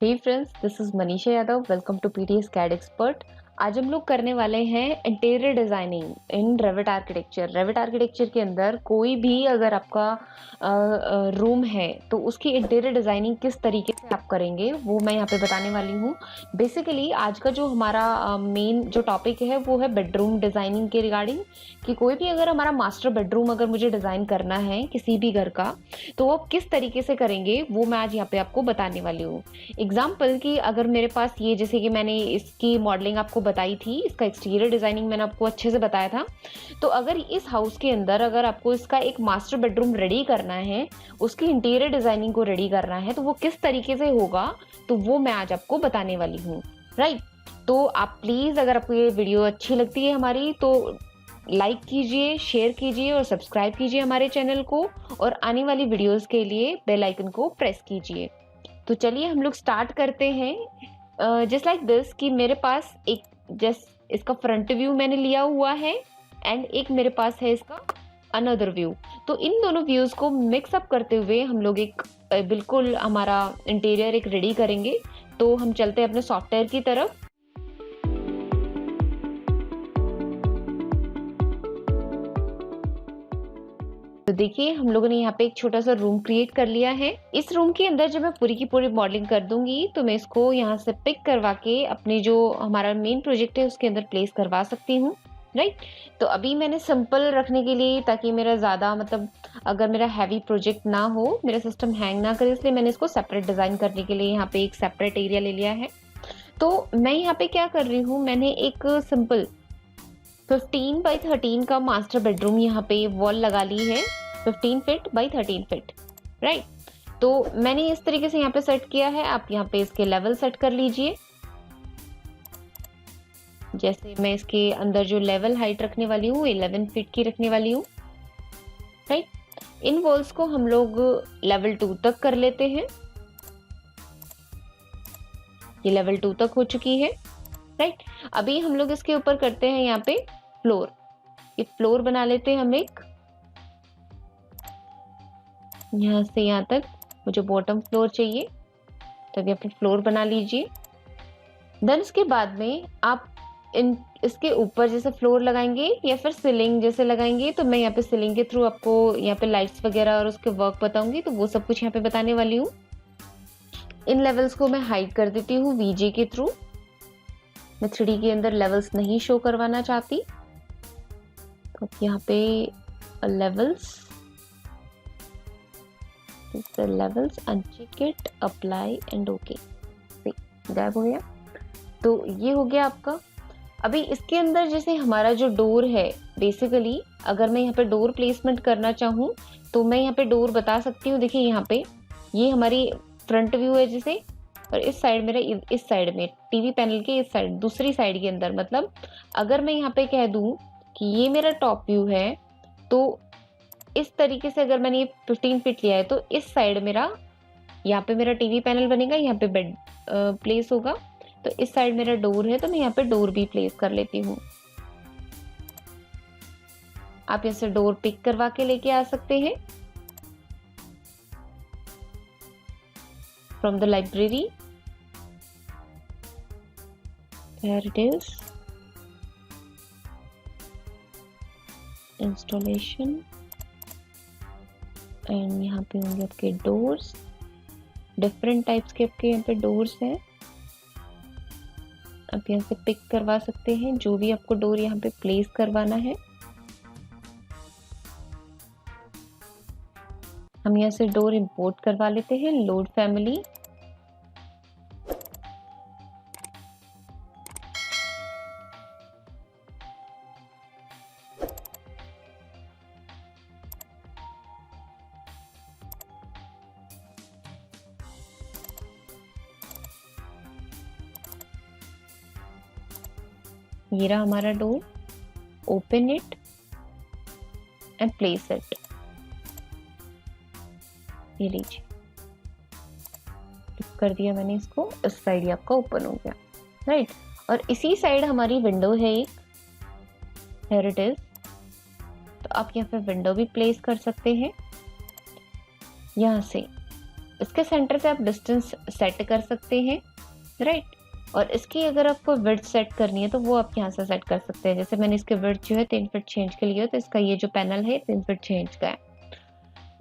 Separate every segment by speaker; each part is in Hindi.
Speaker 1: Hey friends, this is Manisha Yadav. Welcome to PTS CAD expert. आज हम लोग करने वाले हैं interior designing in Revit architecture. Revit architecture के अंदर कोई भी अगर आपका रूम है तो उसकी इंटीरियर डिजाइनिंग किस तरीके से आप करेंगे वो मैं यहाँ पे बताने वाली हूँ। बेसिकली आज का जो हमारा मेन जो टॉपिक है वो है बेडरूम डिजाइनिंग के रिगार्डिंग, कि कोई भी अगर हमारा मास्टर बेडरूम अगर मुझे डिजाइन करना है किसी भी घर का तो वो किस तरीके से करेंगे वो मैं आज यहाँ पे आपको बताने वाली हूँ। एग्जाम्पल कि अगर मेरे पास ये, जैसे कि मैंने इसकी मॉडलिंग आपको बताई थी, इसका एक्सटीरियर डिजाइनिंग मैंने आपको अच्छे से बताया था। तो अगर इस हाउस के अंदर अगर आपको इसका एक मास्टर बेडरूम रेडी करना है, उसकी इंटीरियर डिजाइनिंग को रेडी करना है, तो वो किस तरीके से होगा तो वो मैं आज आपको बताने वाली हूँ। राइट, तो आप प्लीज, अगर आपको ये वीडियो अच्छी लगती है हमारी, तो लाइक कीजिए, शेयर कीजिए और सब्सक्राइब कीजिए हमारे चैनल को, और आने वाली वीडियोस के लिए बेल आइकन को प्रेस कीजिए। तो चलिए हम लोग स्टार्ट करते हैं। जस्ट लाइक दिस कि मेरे पास एक जस्ट इसका फ्रंट व्यू मैंने लिया हुआ है एंड एक मेरे पास है इसका अनदर व्यू। तो इन दोनों व्यूज को मिक्स अप करते हुए हम लोग एक बिल्कुल हमारा इंटीरियर एक रेडी करेंगे। तो हम चलते हैं अपने सॉफ्टवेयर की तरफ। तो देखिए हम लोगों ने यहाँ पे एक छोटा सा रूम क्रिएट कर लिया है। इस रूम के अंदर जब मैं पूरी की पूरी मॉडलिंग कर दूंगी तो मैं इसको यहाँ से पिक करवा के अपने जो हमारा मेन प्रोजेक्ट है उसके अंदर प्लेस करवा सकती हूँ। राइट, तो अभी मैंने सिंपल रखने के लिए, ताकि मेरा ज़्यादा मतलब अगर मेरा हैवी प्रोजेक्ट ना हो, मेरा सिस्टम हैंग ना करे, इसलिए मैंने इसको सेपरेट डिज़ाइन करने के लिए यहाँ पे एक सेपरेट एरिया ले लिया है। तो मैं यहाँ पे क्या कर रही हूँ, मैंने एक सिंपल 15x13 का मास्टर बेडरूम यहाँ पे वॉल लगा ली है, 15 फीट बाई 13 फीट। राइट, तो मैंने इस तरीके से यहाँ पे सेट किया है। आप यहाँ पे इसके लेवल सेट कर लीजिए। जैसे मैं इसके अंदर जो लेवल हाइट रखने वाली हूँ 11 फीट की रखने वाली हूँ। राइट, इन वॉल्स को हम लोग लेवल 2 तक कर लेते हैं। ये लेवल 2 तक हो चुकी है। राइट, अभी हम लोग इसके ऊपर करते हैं यहाँ पे फ्लोर। ये फ्लोर बना लेते हैं हम एक, यहाँ से यहाँ तक मुझे बॉटम फ्लोर चाहिए, तो यहाँ पे फ्लोर बना लीजिए। देन इसके बाद में आप इसके ऊपर जैसे फ्लोर लगाएंगे या फिर सीलिंग जैसे लगाएंगे, तो मैं यहाँ पे सीलिंग के थ्रू आपको यहाँ पे लाइट्स वगैरह और उसके वर्क बताऊंगी, तो वो सब कुछ यहाँ पे बताने वाली हूँ। इन लेवल्स को मैं हाइड कर देती हूँ वीजे के थ्रू। मैं 3D के अंदर लेवल्स नहीं शो करवाना चाहती, तो यहाँ पे levels uncheck it, apply and okay, गायब हो गया। तो ये हो गया आपका। अभी इसके अंदर जैसे हमारा जो डोर है, बेसिकली अगर मैं यहाँ पे डोर प्लेसमेंट करना चाहूँ तो मैं यहाँ पे डोर बता सकती हूँ। देखिए यहाँ पे ये हमारी फ्रंट व्यू है जैसे, और इस साइड मेरा, इस साइड में टीवी पैनल के इस साइड, दूसरी साइड के अंदर, मतलब अगर मैं यहाँ पे कह दूं कि ये मेरा टॉप व्यू है, तो इस तरीके से अगर मैंने ये 15 फीट लिया है तो इस साइड मेरा, यहाँ पे मेरा टीवी पैनल बनेगा, यहाँ पे बेड प्लेस होगा, तो इस साइड मेरा डोर है, तो मैं यहाँ पे डोर भी प्लेस कर लेती हूँ। आप यहाँ से डोर पिक करवा के लेके आ सकते हैं from the library. Here it is, installation, and यहाँ पे होंगे आपके डोर्स। डिफरेंट टाइप्स के आपके यहाँ पे डोर्स हैं, आप यहाँ से पिक करवा सकते हैं जो भी आपको डोर यहाँ पे प्लेस करवाना है। हम यहाँ से डोर इंपोर्ट करवा लेते हैं, लोड फैमिली। ये रहा हमारा door, open it and place it. ये लीजिए, कर दिया मैंने इसको, इस साइड आपका ओपन हो गया। राइट, और इसी साइड हमारी विंडो है एक, हियर इट इज। तो आप यहाँ पे विंडो भी प्लेस कर सकते हैं यहाँ से। इसके सेंटर पे आप डिस्टेंस सेट कर सकते हैं, राइट। और इसकी अगर आपको विड्थ सेट करनी है तो वो आप यहाँ से सेट कर सकते हैं। जैसे मैंने इसके विड्थ जो है 3 फीट चेंज के लिए, तो इसका ये जो पैनल है 3 फीट चेंज का है।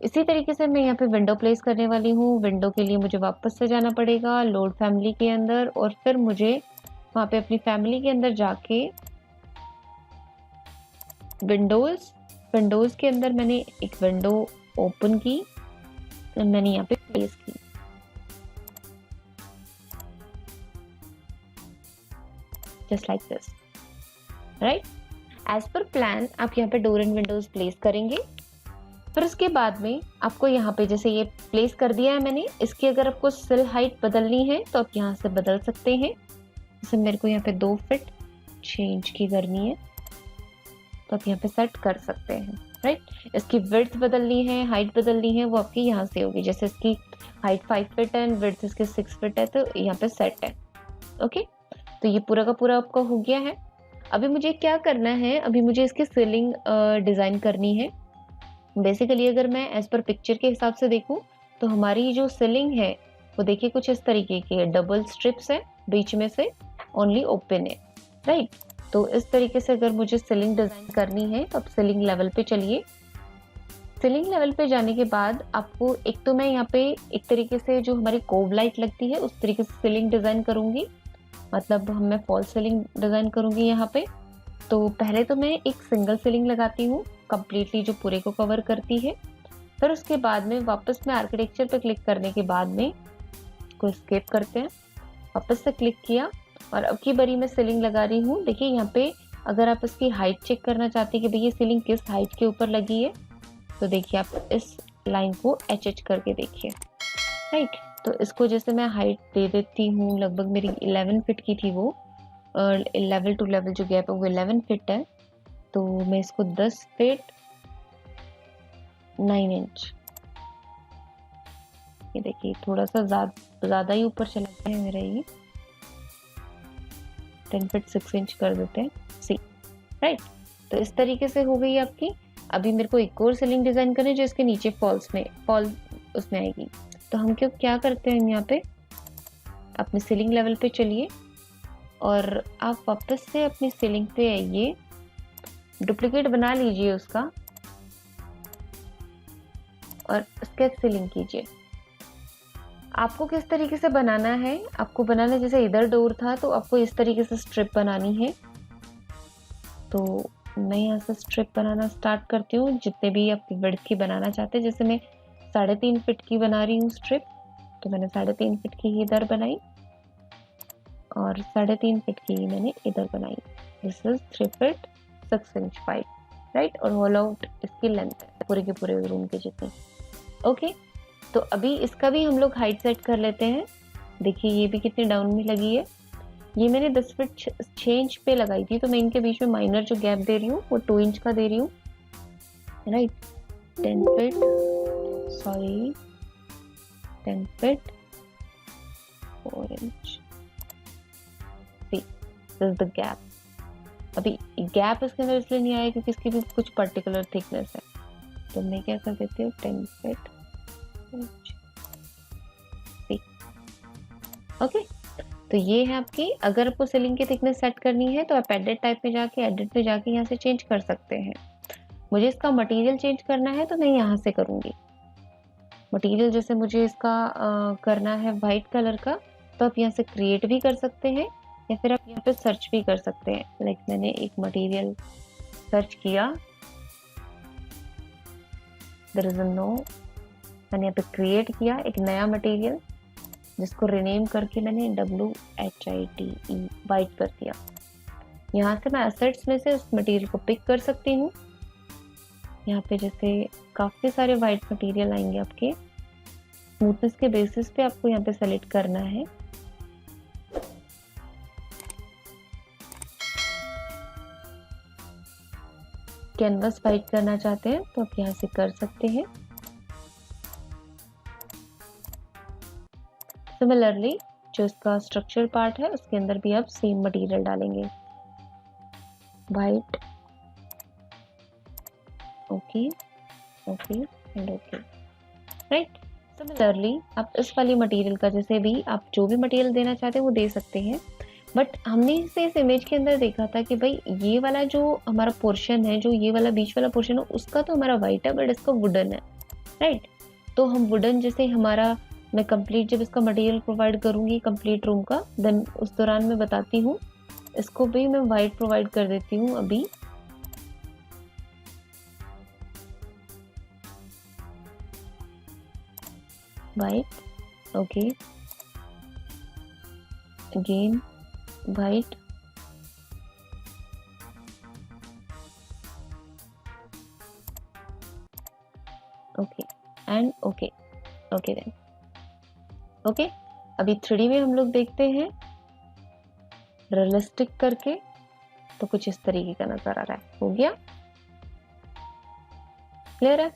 Speaker 1: इसी तरीके से मैं यहाँ पे विंडो प्लेस करने वाली हूँ। विंडो के लिए मुझे वापस से जाना पड़ेगा लोड फैमिली के अंदर, और फिर मुझे वहाँ पे अपनी फैमिली के अंदर जाके विंडोज के अंदर मैंने एक विंडो ओपन की, मैंने यहाँ पे प्लेस की। Just like this, right. As per plan आप यहाँ पे डोर एंड विंडोज प्लेस करेंगे। फिर उसके बाद में आपको यहाँ पे जैसे ये प्लेस कर दिया है मैंने, इसकी अगर आपको सिल हाइट बदलनी है तो आप यहाँ से बदल सकते हैं। जैसे मेरे को यहाँ पे 2 फीट चेंज की करनी है तो आप यहाँ पे सेट कर सकते हैं, राइट। इसकी विड्थ बदलनी है, हाइट बदलनी है, वो आपकी यहाँ से होगी। जैसे इसकी हाइट 5 फीट है एंड विड्थ इसके 6 फीट है, तो यहाँ पे सेट है। ओके, तो ये पूरा का पूरा आपका हो गया है। अभी मुझे क्या करना है, अभी मुझे इसकी सीलिंग डिज़ाइन करनी है। बेसिकली अगर मैं एज पर पिक्चर के हिसाब से देखूं तो हमारी जो सीलिंग है वो देखिए कुछ इस तरीके की है। डबल स्ट्रिप्स है, बीच में से ओनली ओपन है, राइट। तो इस तरीके से अगर मुझे सीलिंग डिजाइन करनी है तो आप सीलिंग लेवल पे चलिए। सीलिंग लेवल पे जाने के बाद आपको एक तो मैं यहाँ पे एक तरीके से जो हमारी कोब लाइट लगती है उस तरीके से सीलिंग डिजाइन करूंगी, मतलब मैं फॉल सीलिंग डिजाइन करूंगी यहाँ पे। तो पहले तो मैं एक सिंगल सीलिंग लगाती हूँ कंप्लीटली जो पूरे को कवर करती है। फिर उसके बाद में वापस में आर्किटेक्चर पे क्लिक करने के बाद में को एस्केप करते हैं, वापस से क्लिक किया और अब की बारी मैं सीलिंग लगा रही हूँ। देखिए यहाँ पे अगर आप इसकी हाइट चेक करना चाहते हैं कि भई ये सीलिंग किस हाइट के ऊपर लगी है, तो देखिए आप इस लाइन को एच करके देखिए, राइट। तो इसको जैसे मैं हाइट दे देती हूँ, लगभग मेरी 11 फीट की थी वो, लेवल टू लेवल जो गैप है वो 11 फीट है, तो मैं इसको 10 फीट 9 इंच, ये देखिए थोड़ा सा ज़्यादा ही ऊपर चला गया है मेरा, ये 10 फीट 6 इंच कर देते हैं, सी, राइट। तो इस तरीके से हो गई आपकी। अभी मेरे को एक और सीलिंग डिज़ाइन करनी है जो इसके नीचे फॉल उसमें आएगी। तो हम क्या करते हैं यहाँ पे अपने सीलिंग लेवल पे चलिए और आप वापस से अपनी सीलिंग पे आइए, डुप्लीकेट बना लीजिए उसका और स्केच सीलिंग कीजिए। आपको किस तरीके से बनाना है, आपको बनाना जैसे इधर डोर था तो आपको इस तरीके से स्ट्रिप बनानी है। तो मैं यहाँ से स्ट्रिप बनाना स्टार्ट करती हूँ, जितने भी आप विड्थ की बनाना चाहते हैं। जैसे मैं 3.5 फीट की बना रही हूँ स्ट्रिप, तो मैंने 3.5 फीट की इधर बनाई और 3.5 फीट की मैंने इधर बनाई। This is 3 feet 6 inch pipe, right. और होल आउट इसकी लेंथ है पूरे के पूरे रूम के जितनी। ओके, तो अभी इसका भी हम लोग हाइट सेट कर लेते हैं। देखिए ये भी कितनी डाउन में लगी है, ये मैंने 10 फीट 6 इंच पे लगाई थी, तो मैं इनके बीच में माइनर जो गैप दे रही हूँ वो 2 इंच का दे रही हूँ, right. 10 feet 4 inch, this is the gap. अभी गैप इसके अंदर इसलिए नहीं आया क्योंकि इसकी भी कुछ पर्टिकुलर थिकनेस है, तो मैं क्या कर देती हूँ 10 फीट। ओके, तो ये है आपकी। अगर आपको सीलिंग की थिकनेस सेट करनी है तो आप एडिट में जाके यहाँ से चेंज कर सकते हैं। मुझे इसका मटेरियल चेंज करना है तो मैं यहाँ से करूँगी। मटेरियल जैसे मुझे इसका करना है वाइट कलर का, तो आप यहाँ से क्रिएट भी कर सकते हैं या फिर आप यहाँ पे सर्च भी कर सकते हैं। लाइक मैंने एक मटेरियल सर्च किया, देयर इज नो, मैंने यहाँ पे क्रिएट किया एक नया मटेरियल जिसको रिनेम करके मैंने WHITE वाइट कर दिया। यहाँ से मैं एसेट्स में से उस मटेरियल को पिक कर सकती हूँ। यहाँ पे जैसे काफ़ी सारे वाइट मटेरियल आएंगे आपके, स्मूथनेस के बेसिस पे आपको यहाँ पे सेलेक्ट करना है। कैनवस वाइट करना चाहते हैं तो आप यहाँ से कर सकते हैं। सिमिलरली जो इसका स्ट्रक्चर पार्ट है उसके अंदर भी आप सेम मटेरियल डालेंगे, white, okay okay and okay, right. Similarly आप इस वाली मटेरियल का, जैसे भी आप जो भी मटेरियल देना चाहते हैं वो दे सकते हैं, बट हमने इसे इस इमेज के अंदर देखा था कि भाई ये वाला जो हमारा पोर्शन है, जो ये वाला बीच वाला पोर्शन है, उसका तो हमारा वाइट है बट इसका वुडन है, राइट। तो हम वुडन जैसे हमारा, मैं कंप्लीट जब इसका मटेरियल प्रोवाइड करूंगी कंप्लीट रूम का, देन उस दौरान मैं बताती हूँ। इसको भी मैं वाइट प्रोवाइड कर देती हूँ अभी। White, okay, again white, okay and okay, okay then okay. अभी 3D में हम लोग देखते हैं रियलिस्टिक करके, तो कुछ इस तरीके का नजर आ रहा है। हो गया क्लियर है?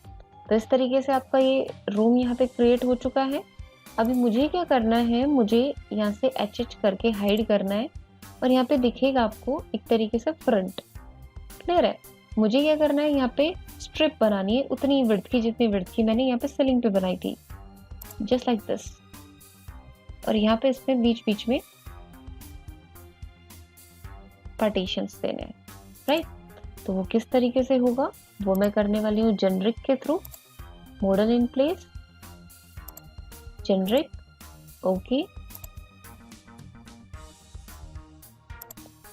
Speaker 1: तो इस तरीके से आपका ये रूम यहाँ पे क्रिएट हो चुका है। अभी मुझे क्या करना है, मुझे यहाँ से एच करके हाइड करना है और यहाँ पे दिखेगा आपको एक तरीके से फ्रंट। क्लियर है? मुझे क्या करना है, यहाँ पे स्ट्रिप बनानी है उतनी विड्थ की जितनी विड्थ की मैंने यहाँ पे सीलिंग पे बनाई थी, जस्ट लाइक दिस। और यहाँ पे इसमें बीच बीच में पार्टीशंस देने हैं, राइट। तो वो किस तरीके से होगा वो मैं करने वाली हूँ जेनरिक के थ्रू। Model in place, generic, okay,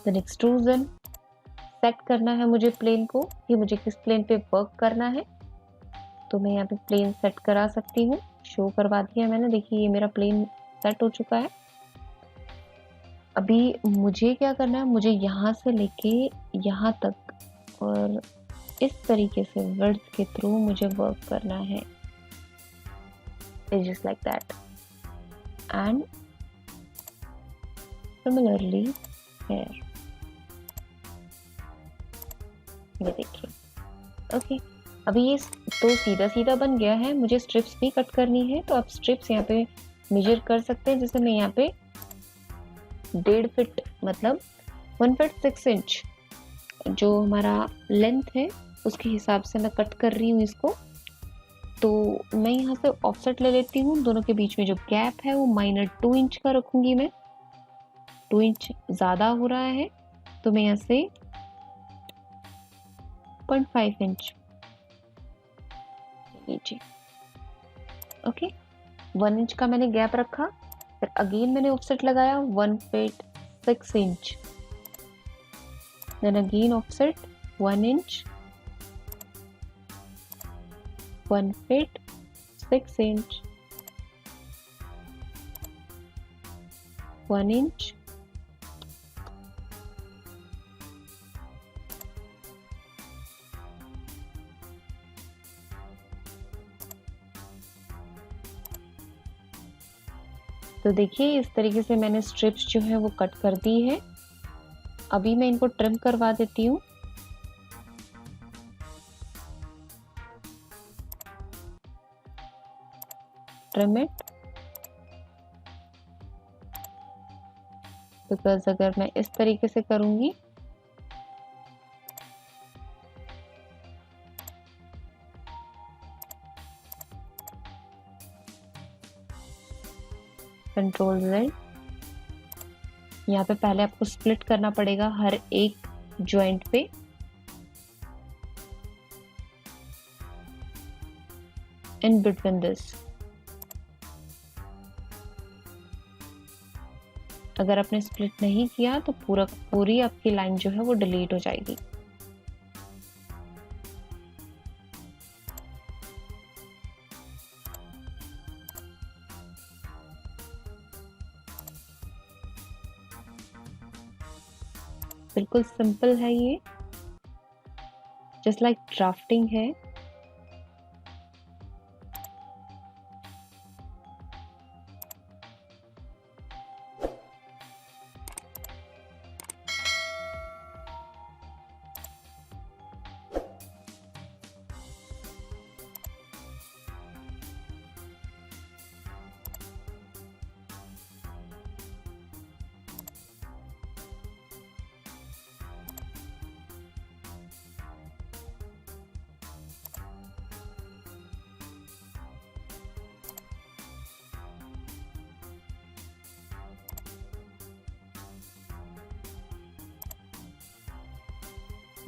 Speaker 1: then extrusion. Set करना है मुझे प्लेन को कि मुझे किस प्लेन पे वर्क करना है, तो मैं यहाँ पे प्लेन सेट करा सकती हूँ। शो करवा दिया मैंने, देखिए ये मेरा प्लेन सेट हो चुका है। अभी मुझे क्या करना है, मुझे यहाँ से लेके यहाँ तक और इस तरीके से वर्ड्स के थ्रू मुझे वर्क करना है, just like that. And similarly here, ये देखिए, ओके। अभी ये तो सीधा सीधा बन गया है, मुझे स्ट्रिप्स भी कट करनी है, तो आप स्ट्रिप्स यहाँ पे मेजर कर सकते हैं। जैसे मैं यहाँ पे 1.5 फीट मतलब 1 फीट 6 इंच जो हमारा लेंथ है उसके हिसाब से मैं कट कर रही हूँ इसको। तो मैं यहाँ से ऑफसेट ले लेती हूँ, दोनों के बीच में जो गैप है वो माइनर 2 इंच का रखूंगी मैं। 2 इंच ज़्यादा हो रहा है तो मैं यहाँ से 0.5 इंच नीचे, ओके। 1 इंच का मैंने गैप रखा, फिर अगेन मैंने ऑफसेट लगाया 1 feet 6 inch, then again offset 1 inch, 1 feet 6 inch, 1 inch, तो देखिए इस तरीके से मैंने स्ट्रिप्स जो है वो कट कर दी है। अभी मैं इनको ट्रिम करवा देती हूँ। ट्रिम इट, बिकॉज अगर मैं इस तरीके से करूंगी कंट्रोल Z, यहाँ पे पहले आपको स्प्लिट करना पड़ेगा हर एक जॉइंट पे। इन बिटवीन दिस, अगर आपने स्प्लिट नहीं किया तो पूरी आपकी लाइन जो है वो डिलीट हो जाएगी। बिल्कुल सिंपल है ये, जस्ट लाइक ड्राफ्टिंग है।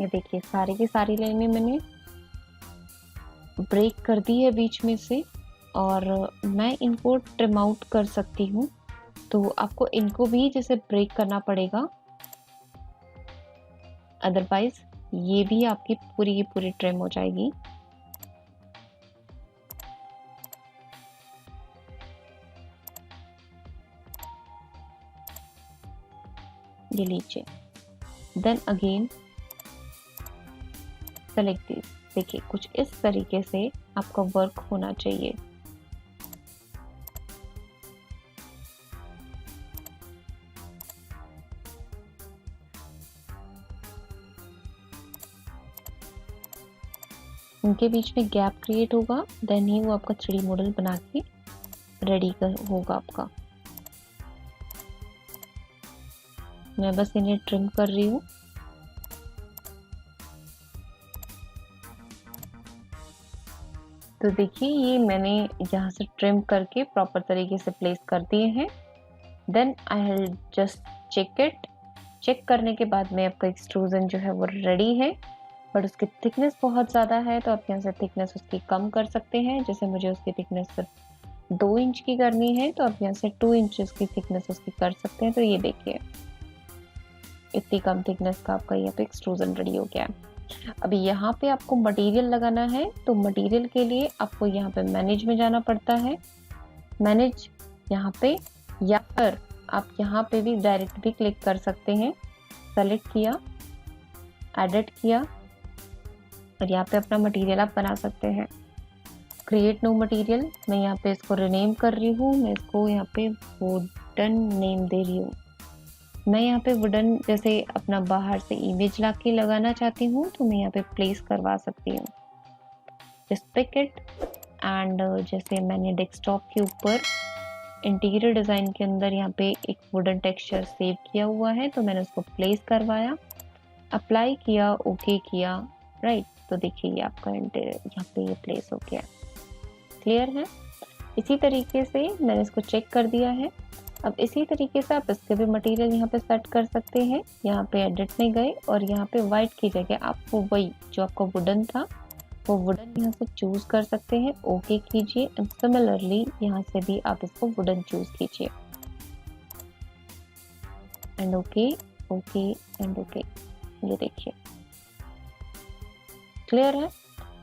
Speaker 1: ये देखिए सारी की सारी लाइनें मैंने ब्रेक कर दी है बीच में से, और मैं इनको ट्रिम आउट कर सकती हूँ, तो आपको इनको भी जैसे ब्रेक करना पड़ेगा, अदरवाइज ये भी आपकी पूरी की पूरी ट्रिम हो जाएगी। ये लीजिए, देन अगेन सेलेक्ट दिस। देखिए कुछ इस तरीके से आपका वर्क होना चाहिए। उनके बीच में गैप क्रिएट होगा, देन ही वो आपका 3D मॉडल बना के रेडी होगा आपका। मैं बस इन्हें ट्रिम कर रही हूँ। तो देखिए ये मैंने यहाँ से ट्रिम करके प्रॉपर तरीके से प्लेस कर दिए हैं। Then I will just check it. Check करने के बाद में आपका एक्सट्रूजन जो है वो रेडी है, बट उसकी थिकनेस बहुत ज़्यादा है, तो आप यहाँ से थिकनेस उसकी कम कर सकते हैं। जैसे मुझे उसकी थिकनेस सिर्फ 2 इंच की करनी है, तो आप यहाँ से 2 इंचेस की थिकनेस उसकी कर सकते हैं। तो ये देखिए इतनी कम थिकनेस का आपका यहाँ पे एक्सट्रूजन रेडी हो गया है। अभी यहाँ पे आपको मटेरियल लगाना है, तो मटेरियल के लिए आपको यहाँ पे मैनेज में जाना पड़ता है। मैनेज यहाँ पे, या फिर आप यहाँ पे भी डायरेक्ट भी क्लिक कर सकते हैं। सेलेक्ट किया, एडिट किया, और यहाँ पे अपना मटेरियल आप बना सकते हैं। क्रिएट न्यू मटेरियल, मैं यहाँ पे इसको रिनेम कर रही हूँ। मैं इसको यहाँ पे वुडन नेम दे रही हूँ। मैं यहाँ पे वुडन जैसे अपना बाहर से इमेज ला के लगाना चाहती हूँ, तो मैं यहाँ पे प्लेस करवा सकती हूँ। जस्ट पिक इट, एंड जैसे मैंने डेस्कटॉप के ऊपर इंटीरियर डिज़ाइन के अंदर यहाँ पे एक वुडन टेक्सचर सेव किया हुआ है, तो मैंने उसको प्लेस करवाया, अप्लाई किया, ओके किया, राइट। तो देखिए ये आपका यहाँ पे ये प्लेस हो गया। क्लियर है? इसी तरीके से मैंने इसको चेक कर दिया है। अब इसी तरीके से आप इसके भी मटेरियल यहाँ पे सेट कर सकते हैं। यहाँ पे एडिट में गए और यहाँ पे वाइट की जगह आप वो वही जो आपका वुडन था वो वुडन यहाँ से चूज कर सकते हैं। ओके कीजिए, एंड सिमिलरली यहाँ से भी आप इसको वुडन चूज कीजिए, and okay, okay and okay. ये देखिए क्लियर है?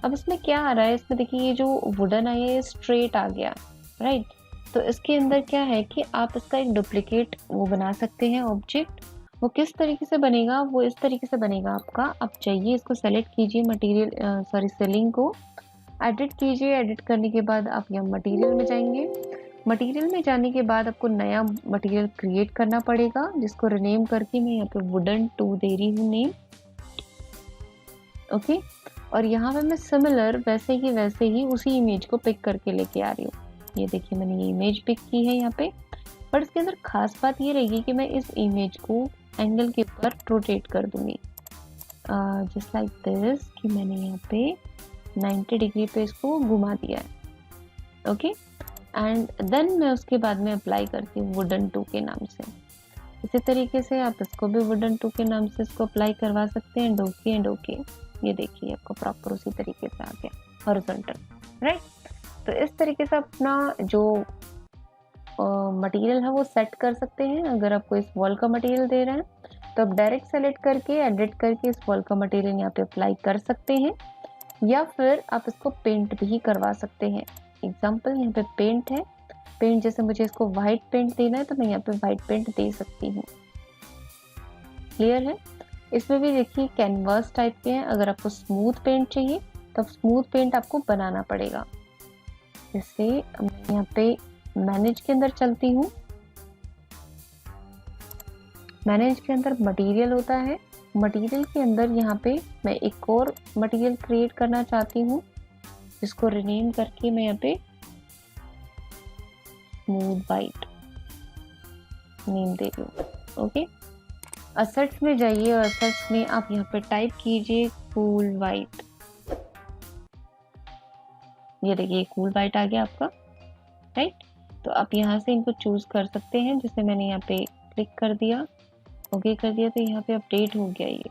Speaker 1: अब इसमें क्या आ रहा है, इसमें देखिए ये जो वुडन है ये स्ट्रेट आ गया, राइट। तो इसके अंदर क्या है कि आप इसका एक डुप्लीकेट वो बना सकते हैं ऑब्जेक्ट। वो किस तरीके से बनेगा, वो इस तरीके से बनेगा आपका। आप चाहिए इसको सेलेक्ट कीजिए, मटेरियल सॉरी सेलिंग को एडिट कीजिए। एडिट करने के बाद आप यहाँ मटेरियल में जाएंगे। मटेरियल में जाने के बाद आपको नया मटेरियल क्रिएट करना पड़ेगा, जिसको रिनेम करके मैं यहाँ पे वुडन 2 दे रही हूँ नेम। ओके, और यहाँ पे मैं सिमिलर वैसे ही उसी इमेज को पिक करके लेके आ रही हूँ। ये देखिए मैंने ये इमेज पिक की है यहाँ पे, बट इसके अंदर खास बात ये रहेगी कि मैं इस इमेज को एंगल के ऊपर रोटेट कर दूंगी, जस्ट लाइक दिस, कि मैंने यहाँ पे 90 डिग्री पे इसको घुमा दिया है। ओके, एंड देन मैं उसके बाद में अप्लाई करती हूँ वुडन 2 के नाम से। इसी तरीके से आप इसको भी वुडन 2 के नाम से इसको अप्लाई करवा सकते हैं, एंड ओके। ये देखिए आपको प्रॉपर उसी तरीके से आ गया हॉरिजॉन्टल, राइट। तो इस तरीके से अपना जो मटेरियल है वो सेट कर सकते हैं। अगर आपको इस वॉल का मटेरियल दे रहे हैं तो आप डायरेक्ट सेलेक्ट करके एडिट करके इस वॉल का मटेरियल यहाँ पे अप्लाई कर सकते हैं, या फिर आप इसको पेंट भी करवा सकते हैं। एग्जाम्पल यहाँ पे पेंट है, पेंट जैसे मुझे इसको वाइट पेंट देना है तो मैं यहाँ पे वाइट पेंट दे सकती हूँ। क्लियर है? इसमें भी देखिए कैनवास टाइप के हैं। अगर आपको स्मूथ पेंट चाहिए तो स्मूथ पेंट आपको बनाना पड़ेगा। जैसे मैं यहाँ पे मैनेज के अंदर चलती हूँ। मैनेज के अंदर मटेरियल होता है, मटेरियल के अंदर यहाँ पे मैं एक और मटेरियल क्रिएट करना चाहती हूँ, जिसको रिनेम करके मैं यहाँ पे स्मूथ वाइट नेम दे रही हूँ। ओके, असेट्स में जाइए और असेट्स में आप यहाँ पे टाइप कीजिए कूल वाइट। ये देखिए कूल वाइट आ गया आपका, राइट। तो आप यहाँ से इनको चूज कर सकते हैं। जैसे मैंने यहाँ पे क्लिक कर दिया, ओके कर दिया, तो यहाँ पे अपडेट हो गया ये।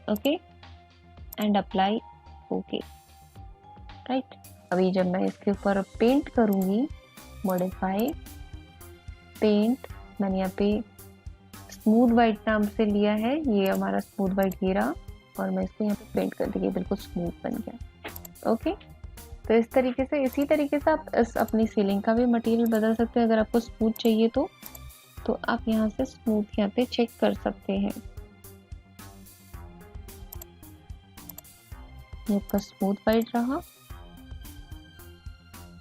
Speaker 1: Okay and apply okay, right. अभी जब मैं इसके ऊपर पेंट करूँगी, मॉडिफाई पेंट, मैंने यहाँ पे स्मूथ वाइट नाम से लिया है, ये हमारा स्मूथ वाइट गिरा और मैं इसको यहाँ पे पेंट कर दी, बिल्कुल स्मूथ बन गया। ओके, तो इस तरीके से, इसी तरीके से आप अपनी सीलिंग का भी मटेरियल बदल सकते हैं। अगर आपको स्मूथ चाहिए तो आप यहाँ से स्मूथ यहाँ पे चेक कर सकते हैं। ये आपका स्मूथ वाइट रहा।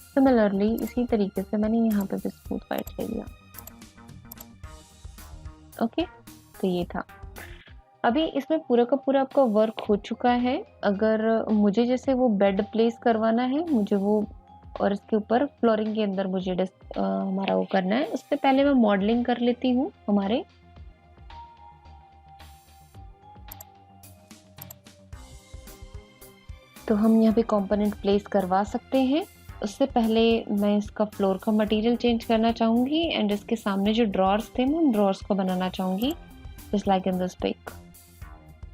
Speaker 1: सिमिलरली इसी तरीके से मैंने यहाँ पे भी स्मूथ वाइट ले लिया। ओके, तो ये था। अभी इसमें पूरा का पूरा आपका वर्क हो चुका है। अगर मुझे जैसे वो बेड प्लेस करवाना है मुझे वो, और इसके ऊपर फ्लोरिंग के अंदर मुझे हमारा वो करना है, उससे पहले मैं मॉडलिंग कर लेती हूँ हमारे। तो हम यहाँ पे कंपोनेंट प्लेस करवा सकते हैं। उससे पहले मैं इसका फ्लोर का मटेरियल चेंज करना चाहूँगी एंड इसके सामने जो ड्रॉर्स थे मैं उन ड्रॉर्स को बनाना चाहूँगी, just like in this pic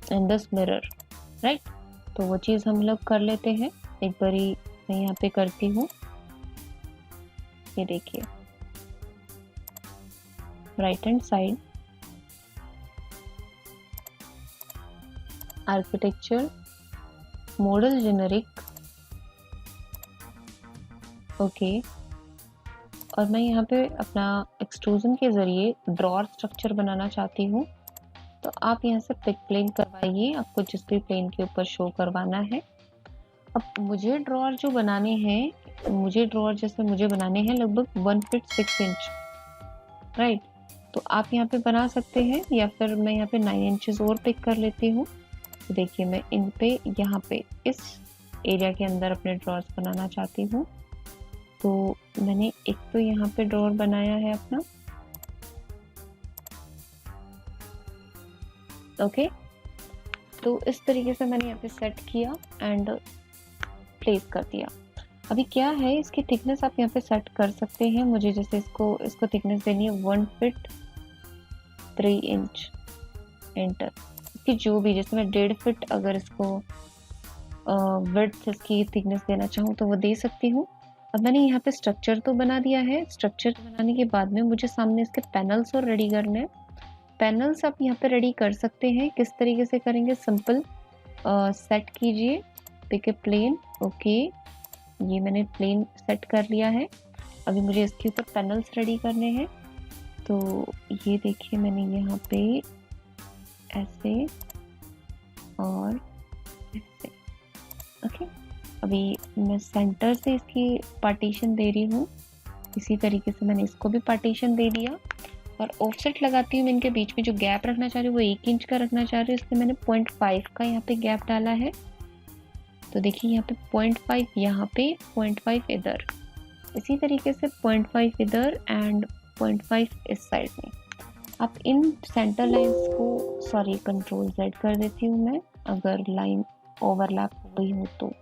Speaker 1: and this mirror, right. तो वो चीज़ हम लोग कर लेते हैं। एक बारी मैं यहाँ पे करती हूँ, ये देखिए, right hand side architecture model generic, okay. और मैं यहाँ पे अपना एक्सट्रूजन के ज़रिए ड्रॉर स्ट्रक्चर बनाना चाहती हूँ। तो आप यहाँ से पिक प्लेन करवाइए, आपको जिस भी प्लेन के ऊपर शो करवाना है। अब मुझे ड्रॉर जो बनाने हैं, मुझे बनाने हैं लगभग 1 फीट 6 इंच, राइट। तो आप यहाँ पे बना सकते हैं या फिर मैं यहाँ पे 9 इंचेस और पिक कर लेती हूँ। तो देखिए मैं इन पे यहाँ पे इस एरिया के अंदर अपने ड्रॉर्स बनाना चाहती हूँ। तो मैंने एक तो यहाँ पे ड्रॉर बनाया है अपना, ओके। तो इस तरीके से मैंने यहाँ पे सेट किया एंड प्लेस कर दिया। अभी क्या है, इसकी थिकनेस आप यहाँ पे सेट कर सकते हैं। मुझे जैसे इसको थिकनेस देनी है 1 फीट 3 इंच, एंटर। इसकी जो भी, जैसे मैं 1.5 फीट अगर इसको विड्थ इसकी थिकनेस देना चाहूँ तो वो दे सकती हूँ। अब मैंने यहाँ पे स्ट्रक्चर तो बना दिया है। स्ट्रक्चर बनाने के बाद में मुझे सामने इसके पैनल्स और रेडी करने हैं। पैनल्स आप यहाँ पे रेडी कर सकते हैं। किस तरीके से करेंगे, सिंपल सेट कीजिए, पिक ए प्लेन, ओके। ये मैंने प्लेन सेट कर लिया है। अभी मुझे इसके ऊपर पैनल्स रेडी करने हैं। तो ये देखिए मैंने यहाँ पे ऐसे और ऐसे, ओके। अभी मैं सेंटर से इसकी पार्टीशन दे रही हूँ। इसी तरीके से मैंने इसको भी पार्टीशन दे दिया और ऑफसेट लगाती हूँ। मैं इनके बीच में जो गैप रखना चाह रही हूँ वो 1 इंच का रखना चाह रही हूँ, इसलिए मैंने 0.5 का यहाँ पे गैप डाला है। तो देखिए यहाँ पे 0.5 यहाँ पे, 0.5 इधर, इसी तरीके से 0.5 इधर एंड 0.5 इस साइड में। आप इन सेंटर लाइंस को, सॉरी कंट्रोल Z कर देती हूँ मैं, अगर लाइन ओवरलैप हो गई हो तो।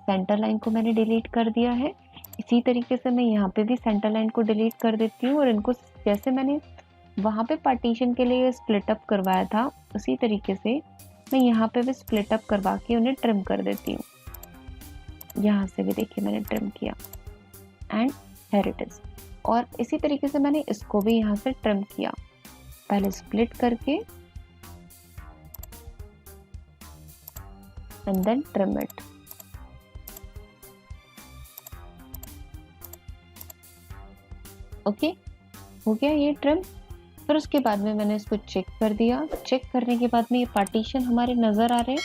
Speaker 1: सेंटर लाइन को मैंने डिलीट कर दिया है। इसी तरीके से मैं यहाँ पे भी सेंटर लाइन को डिलीट कर देती हूँ और इनको जैसे मैंने वहाँ पे पार्टीशन के लिए स्प्लिट अप करवाया था उसी तरीके से मैं यहाँ पे भी स्प्लिट अप करवा के उन्हें ट्रिम कर देती हूँ। यहाँ से भी देखिए मैंने ट्रिम किया एंड हियर इट इज। और इसी तरीके से मैंने इसको भी यहाँ से ट्रिम किया, पहले स्प्लिट करके and then trim it. Okay, हो गया ये ट्रिम। फिर उसके बाद में मैंने इसको चेक कर दिया। चेक करने के बाद में ये पार्टीशन हमारे नज़र आ रहे हैं,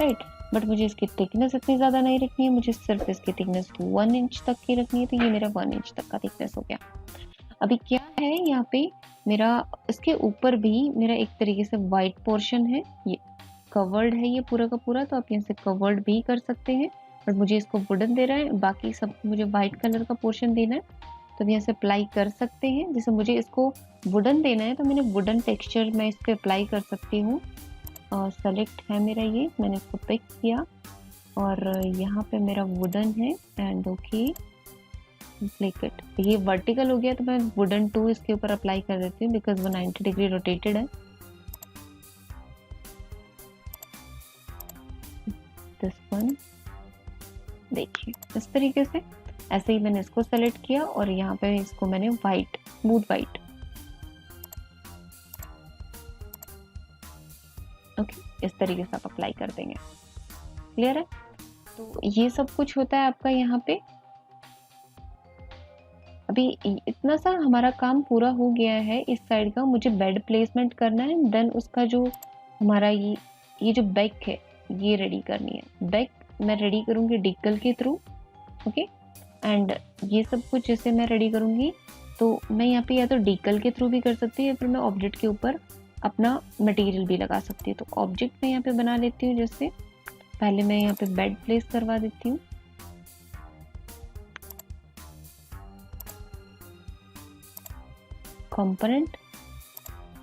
Speaker 1: राइट। बट मुझे इसकी थिकनेस इतनी ज़्यादा नहीं रखनी है, मुझे सिर्फ इसकी थिकनेस 1 इंच तक की रखनी है। तो ये मेरा 1 इंच तक का थिकनेस हो गया। अभी क्या है, यहाँ पे मेरा इसके ऊपर भी मेरा एक तरीके से वाइट पोर्शन है, ये कवर्ड है ये पूरा का पूरा। तो आप यहाँ से कवर्ड भी कर सकते हैं, बट मुझे इसको वुडन दे रहा है, बाकी सब मुझे वाइट कलर का पोर्शन देना है। तो यहाँ से अप्लाई कर सकते हैं। जैसे मुझे इसको वुडन देना है तो मैंने वुडन टेक्सचर मैं इस पर अप्लाई कर सकती हूँ। और सेलेक्ट है मेरा ये, मैंने इसको पिक किया और यहाँ पे मेरा वुडन है एंड ओके क्लिक इट। ये वर्टिकल हो गया तो मैं वुडन 2 इसके ऊपर अप्लाई कर देती हूँ बिकॉज वो 90 डिग्री रोटेटेड है। दिस वन, देखिए इस तरीके से। ऐसे ही मैंने इसको सेलेक्ट किया और यहाँ पे इसको मैंने वाइट, स्मूथ वाइट, ओके, इस तरीके से आप अप्लाई कर देंगे। क्लियर है? तो ये सब कुछ होता है आपका यहाँ पे। अभी इतना सा हमारा काम पूरा हो गया है इस साइड का। मुझे बेड प्लेसमेंट करना है, देन उसका जो हमारा ये जो बैक है ये रेडी करनी है। बैक मैं रेडी करूँगी डिकल के थ्रू, ओके। एंड ये सब कुछ जैसे मैं रेडी करूँगी तो मैं यहाँ पे या तो डिकल के थ्रू भी कर सकती हूँ या फिर मैं ऑब्जेक्ट के ऊपर अपना मटेरियल भी लगा सकती हूँ। तो ऑब्जेक्ट मैं यहाँ पे बना लेती हूँ। जैसे पहले मैं यहाँ पे बेड प्लेस करवा देती हूँ, कंपोनेंट,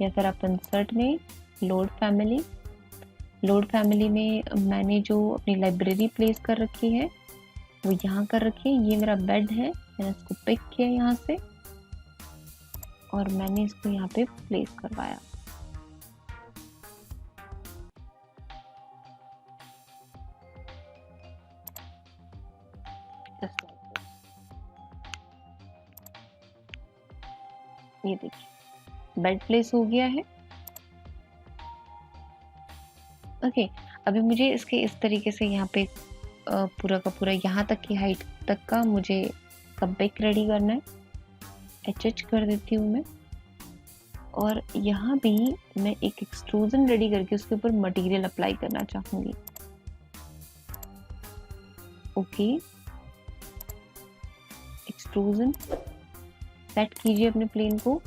Speaker 1: या फिर आप इंसर्ट में लोड फैमिली, लोड फैमिली में मैंने जो अपनी लाइब्रेरी प्लेस कर रखी है वो यहाँ कर रखी है। ये मेरा बेड है, मैंने इसको पिक किया यहाँ से और मैंने इसको यहाँ पे प्लेस करवाया। ये देखिए बेड प्लेस हो गया है, ओके। अभी मुझे इसके इस तरीके से यहाँ पे पूरा का पूरा यहाँ तक की हाइट तक का मुझे सब बैक रेडी करना है। एच कर देती हूँ मैं और यहाँ भी मैं एक एक्सट्रूजन रेडी करके उसके ऊपर मटेरियल अप्लाई करना चाहूंगी, ओके। एक्सट्रूजन सेट कीजिए अपने प्लेन को,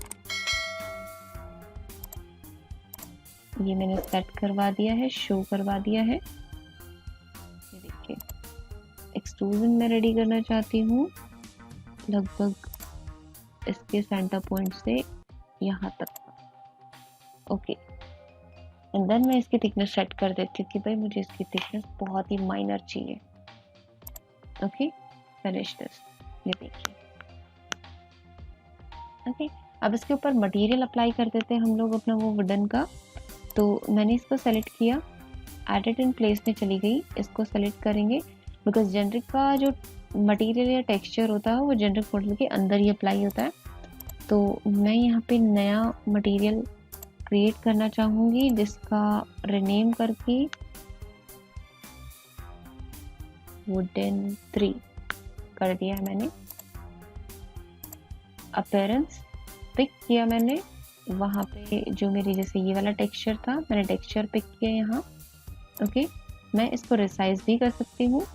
Speaker 1: ये मैंने सेट करवा दिया है, शो करवा दिया है। ये देखिए एक्सट्रूजन मैं रेडी करना चाहती हूँ लगभग इसके सेंटर पॉइंट से यहाँ तक, ओके। एंड देन मैं इसकी थिकनेस सेट कर देती हूँ कि भाई मुझे इसकी थिकनेस बहुत ही माइनर चाहिए, ओके। फिनिश दिस, ये देखिए, ओके। अब इसके ऊपर मटेरियल अप्लाई कर देते हैं हम लोग अपना वो वुडन का। तो मैंने इसको सेलेक्ट किया, एडिट इन प्लेस में चली गई, इसको सेलेक्ट करेंगे बिकॉज जेनरिक का जो मटेरियल या टेक्सचर होता है वो जेनरिक मॉडल के अंदर ही अप्लाई होता है। तो मैं यहाँ पे नया मटेरियल क्रिएट करना चाहूँगी जिसका रिनेम करके वुडन 3 कर दिया है मैंने। अपीयरेंस पिक किया मैंने, वहाँ पे जो मेरी जैसे ये वाला टेक्सचर था मैंने टेक्सचर पिक किया यहाँ, ओके। मैं इसको रिसाइज भी कर सकती हूँ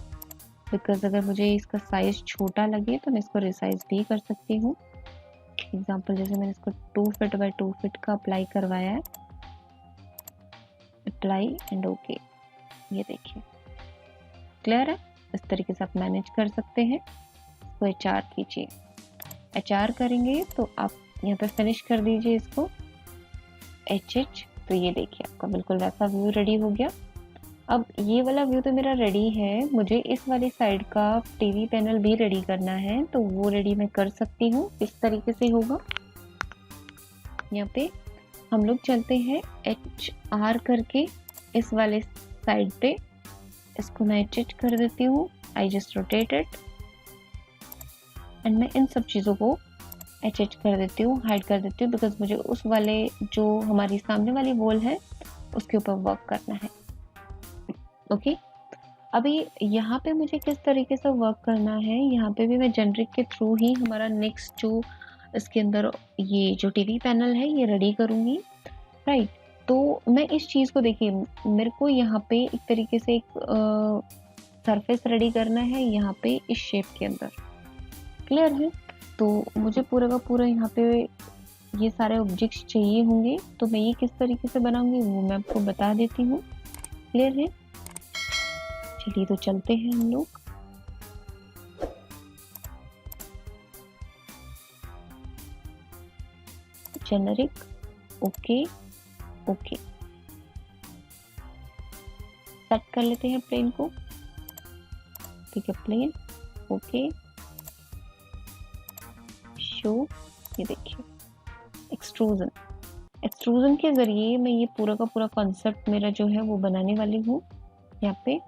Speaker 1: बिकॉज अगर मुझे इसका साइज छोटा लगे तो मैं इसको रिसाइज भी कर सकती हूँ। एग्जाम्पल जैसे मैंने इसको 2 फीट बाय 2 फीट का अप्लाई करवाया है, अप्लाई एंड ओके, ये देखिए क्लियर है। इस तरीके से आप मैनेज कर सकते हैं। इसको HR कीजिए, HR करेंगे तो आप यहाँ पे फिनिश कर दीजिए इसको HH। तो ये देखिए आपका बिल्कुल वैसा व्यू रेडी हो गया। अब ये वाला व्यू तो मेरा रेडी है, मुझे इस वाली साइड का टीवी पैनल भी रेडी करना है तो वो रेडी मैं कर सकती हूँ। इस तरीके से होगा। यहाँ पे हम लोग चलते हैं HR करके इस वाले साइड पे, इसको मैं HH कर देती हूँ। I just rotate it and मैं इन सब चीज़ों को HH कर देती हूँ, हाइड कर देती हूँ बिकॉज मुझे उस वाले जो हमारी सामने वाली वॉल है उसके ऊपर वर्क करना है, ओके। अभी यहाँ पे मुझे किस तरीके से वर्क करना है, यहाँ पे भी मैं जेनरिक के थ्रू ही हमारा नेक्स्ट जो इसके अंदर ये जो टीवी पैनल है ये रेडी करूँगी, राइट। तो मैं इस चीज़ को देखिए, मेरे को यहाँ पे एक तरीके से एक सरफेस रेडी करना है यहाँ पे इस शेप के अंदर, क्लियर है। तो मुझे पूरा का पूरा यहाँ पे ये सारे ऑब्जेक्ट्स चाहिए होंगे तो मैं ये किस तरीके से बनाऊंगी वो मैं आपको बता देती हूँ, क्लियर है। चलिए तो चलते हैं हम लोग। जेनरिक, ओके ओके, सेट कर लेते हैं प्लेन को, ठीक है। प्लेन ओके, शो, ये देखिए एक्सट्रूजन, एक्सट्रूजन के जरिए मैं ये पूरा का पूरा कॉन्सेप्ट मेरा जो है वो बनाने वाली हूँ। यहाँ पे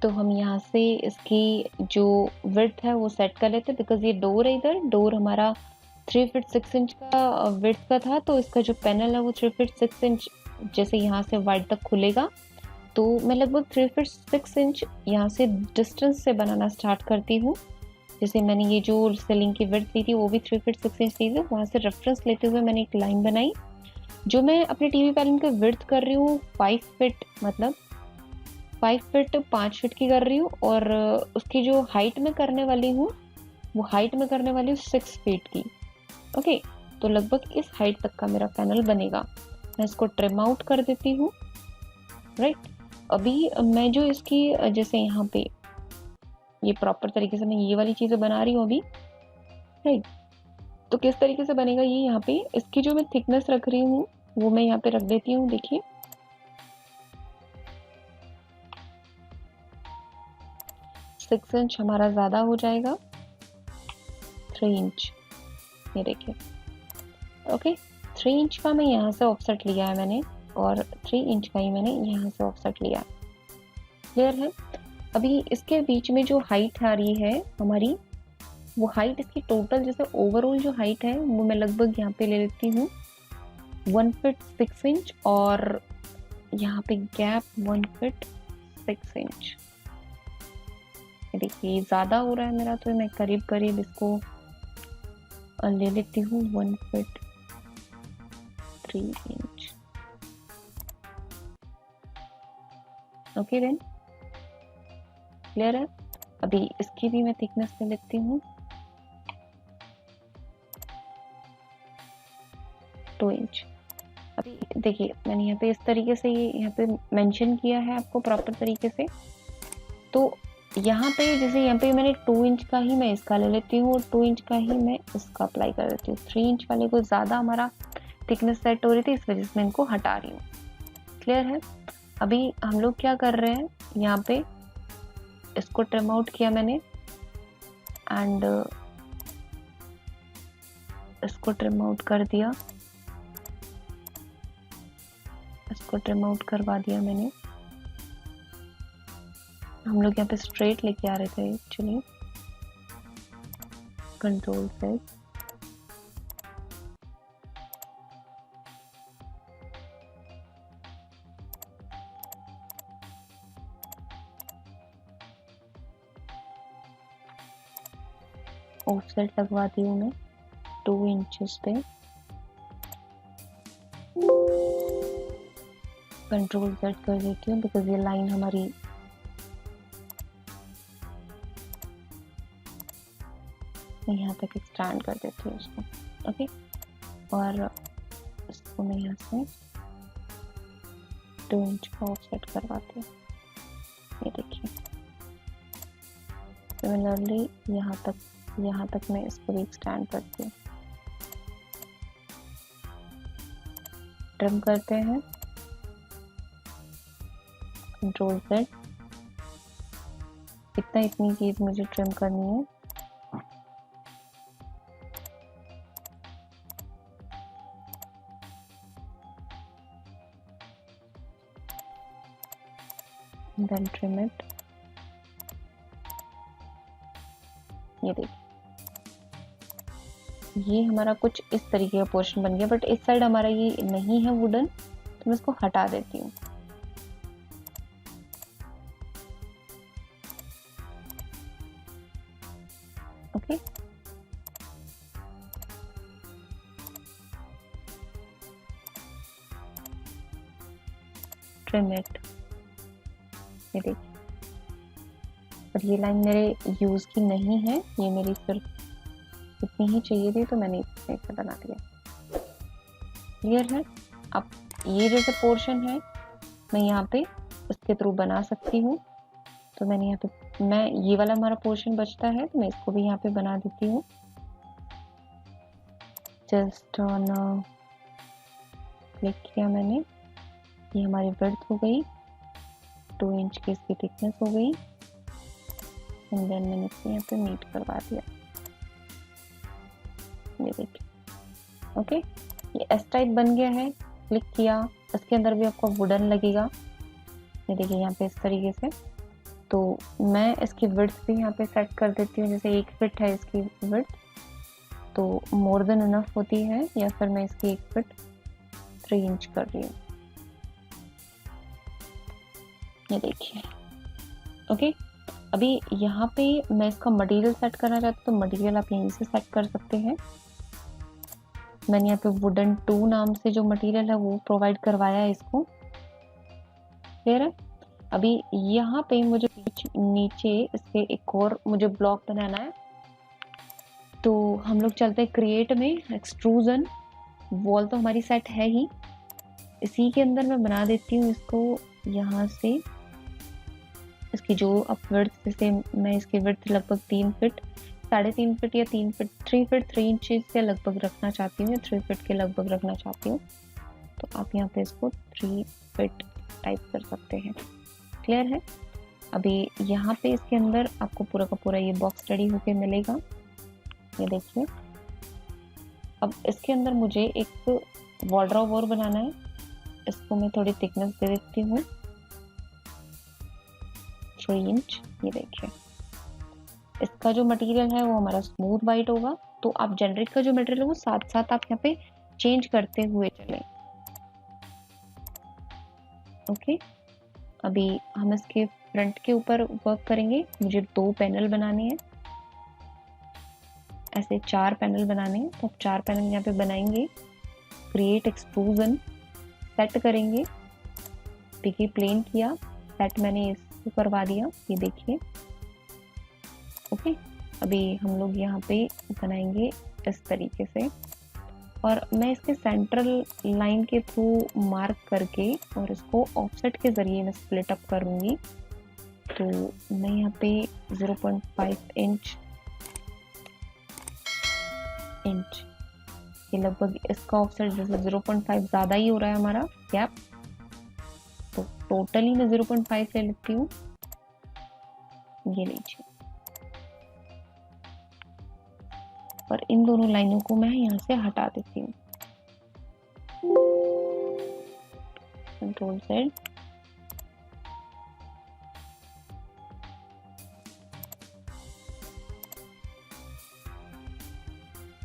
Speaker 1: तो हम यहाँ से इसकी जो विड्थ है वो सेट कर लेते हैं, बिकॉज ये डोर है, इधर डोर हमारा 3 फीट 6 इंच का विड्थ का था, तो इसका जो पैनल है वो 3 फीट 6 इंच जैसे यहाँ से वाइड तक खुलेगा। तो मैं लगभग 3 फीट 6 इंच यहाँ से डिस्टेंस से बनाना स्टार्ट करती हूँ। जैसे मैंने ये जो सीलिंग की विड्थ ली थी वो भी 3 फीट 6 इंच ली थी, वहाँ से रेफरेंस लेते हुए मैंने एक लाइन बनाई। जो मैं अपने टीवी पैनल की विड्थ कर रही हूँ 5 फीट, मतलब 5 फीट 5 फीट की कर रही हूँ, और उसकी जो हाइट में करने वाली हूँ वो हाइट में करने वाली हूँ 6 फीट की। ओके, तो लगभग इस हाइट तक का मेरा पैनल बनेगा। मैं इसको ट्रिम आउट कर देती हूँ। राइट, अभी मैं जो इसकी जैसे यहाँ पे ये प्रॉपर तरीके से मैं ये वाली चीज़ें बना रही हूँ अभी। राइट, तो किस तरीके से बनेगा ये, यहाँ पे इसकी जो मैं थिकनेस रख रही हूँ वो मैं यहाँ पे रख देती हूँ। देखिए 6 इंच हमारा ज़्यादा हो जाएगा, 3 इंच, ये देखिए। ओके, 3 इंच का मैं यहाँ से ऑफसेट लिया है मैंने, और 3 इंच का ही मैंने यहाँ से ऑफसेट लिया। क्लियर है। अभी इसके बीच में जो हाइट आ रही है हमारी, वो हाइट इसकी टोटल जैसे ओवरऑल जो हाइट है वो मैं लगभग यहाँ पे ले लेती हूँ 1 फीट 6 इंच, और यहाँ पे गैप 1 फीट 6 इंच। देखिए ज़्यादा हो रहा है मेरा, तो मैं करीब करीब इसको ले लेती हूँ 1 feet 3 inch. Okay then, clear है। अभी इसकी भी मैं थिकनेस ले लेती हूँ 2 इंच। अभी देखिए मैंने यहाँ पे इस तरीके से ये यहाँ पे मेंशन किया है आपको प्रॉपर तरीके से। तो यहाँ पे जैसे यहाँ पे मैंने 2 इंच का ही मैं इसका ले लेती हूँ, और 2 इंच का ही मैं इसका अप्लाई कर देती हूँ। 3 इंच वाले को ज़्यादा हमारा थिकनेस सेट हो रही थी, इस वजह से मैं इनको हटा रही हूँ। क्लियर है। अभी हम लोग क्या कर रहे हैं, यहाँ पे इसको ट्रिम आउट किया मैंने, एंड इसको ट्रिम आउट कर दिया, इसको ट्रिम आउट करवा दिया मैंने। हम लोग यहाँ पे स्ट्रेट लेके आ रहे थे एक्चुअली, कंट्रोल से। ऑफसेट लगवाती हूँ मैं 2 इंचेस पे, कंट्रोल सेट कर देती हूँ, बिकॉज ये लाइन हमारी यहाँ तक एक्सटेंड कर देती हूँ इसको। ओके, और इसको मैं यहाँ से 2 इंच का ऑफसेट करवाती हूँ। ये देखिए सिमिलरली यहाँ तक मैं इसको भी एक्सटेंड करती हूँ। ट्रिम करते हैं, कंट्रोल सेट। इतनी चीज मुझे ट्रिम करनी है। Then trim it। ये देखिए ये हमारा कुछ इस तरीके का पोर्शन बन गया, बट इस साइड हमारा ये नहीं है वुडन, तो मैं इसको हटा देती हूँ। Okay, trim it. ये देखिए, पर ये लाइन मेरे यूज की नहीं है, ये मेरी सिर्फ इतनी ही चाहिए थी, तो मैंने इसे बना दिया। क्लियर है। अब ये जैसे पोर्शन है मैं यहाँ पे इसके थ्रू बना सकती हूँ, तो मैंने यहाँ पे मैं ये वाला हमारा पोर्शन बचता है, तो मैं इसको भी यहाँ पे बना देती हूँ। जस्ट ऑन क्लिक किया मैंने, ये हमारी ब्रेड्थ हो गई, 2 इंच की इसकी थिकनेस हो गई, एंड देन मैंने इसको यहाँ पे मीट करवा दिया। ये देखिए, ओके, ये एस टाइप बन गया है। क्लिक किया, इसके अंदर भी आपको वुडन लगेगा। ये देखिए यहाँ पे इस तरीके से। तो मैं इसकी विड्थ भी यहाँ पे सेट कर देती हूँ, जैसे 1 फीट है इसकी विड्थ, तो मोर देन इनफ होती है, या फिर मैं इसकी 1 फीट 3 इंच कर रही हूँ। ये देखिए। ओके, अभी यहाँ पे मैं इसका मटेरियल सेट करना चाहती हूँ, तो मटेरियल आप यहीं से सेट कर सकते हैं। मैंने यहाँ पे वुडन 2 नाम से जो मटेरियल है वो प्रोवाइड करवाया है इसको। क्लियर है? अभी यहाँ पे मुझे नीचे इसके एक और मुझे ब्लॉक बनाना है, तो हम लोग चलते हैं क्रिएट में। एक्सट्रूजन वॉल तो हमारी सेट है ही, इसी के अंदर मैं बना देती हूँ इसको। यहाँ से इसकी जो अप विड्थ, जैसे मैं इसकी विड्थ लगभग 3 फीट, 3.5 फीट या 3 फीट 3 फीट 3 इंचेस के लगभग रखना चाहती हूँ, 3 फीट के लगभग रखना चाहती हूँ, तो आप यहाँ पे इसको 3 फीट टाइप कर सकते हैं। क्लियर है? अभी यहाँ पे इसके अंदर आपको पूरा का पूरा ये बॉक्स रेडी होके मिलेगा। ये देखिए। अब इसके अंदर मुझे एक वॉर्डरोब और बनाना है, इसको मैं थोड़ी थिकनेस दे देती हूँ, 3 इंच। ये देखिए, इसका जो मटेरियल है वो हमारा स्मूथ वाइट होगा, तो आप जनरेट का जो मटेरियल है वो साथ साथ आप यहाँ पे चेंज करते हुए चलें। ओके, अभी हम इसके फ्रंट के ऊपर वर्क करेंगे। मुझे 2 पैनल बनाने हैं, ऐसे 4 पैनल बनाने हैं, तो आप 4 पैनल यहाँ पे बनाएंगे। क्रिएट एक्सट्रूजन सेट करेंगे, पिकी प्लेन किया, सेट मैंने इसको करवा दिया। ये देखिए। ओके, अभी हम लोग यहाँ पे बनाएंगे इस तरीके से, और मैं इसके सेंट्रल लाइन के थ्रू मार्क करके और इसको ऑफसेट के ज़रिए मैं स्प्लिट अप करूँगी। तो मैं यहाँ पे 0.5 इंच ये लगभग इसका ऑफसेट जैसे 0.5 ज़्यादा ही हो रहा है हमारा गैप, तो टोटली मैं 0.5 ले लेती हूँ। ये लीजिए, और इन दोनों लाइनों को मैं यहाँ से हटा देती हूँ। कंट्रोल Z,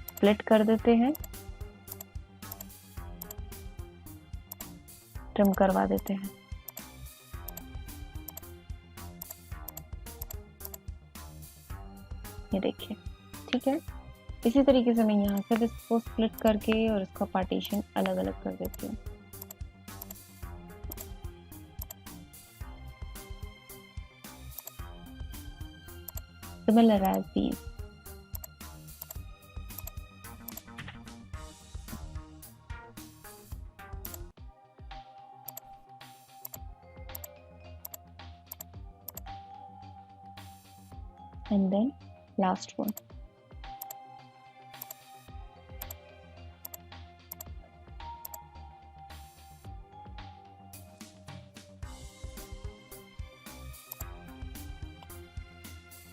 Speaker 1: स्प्लिट कर देते हैं, ट्रिम करवा देते हैं। ये देखिए, ठीक है। इसी तरीके से मैं यहाँ से इसको स्प्लिट करके और इसका पार्टीशन अलग अलग कर देती हूँ। Similar as these. And then last one.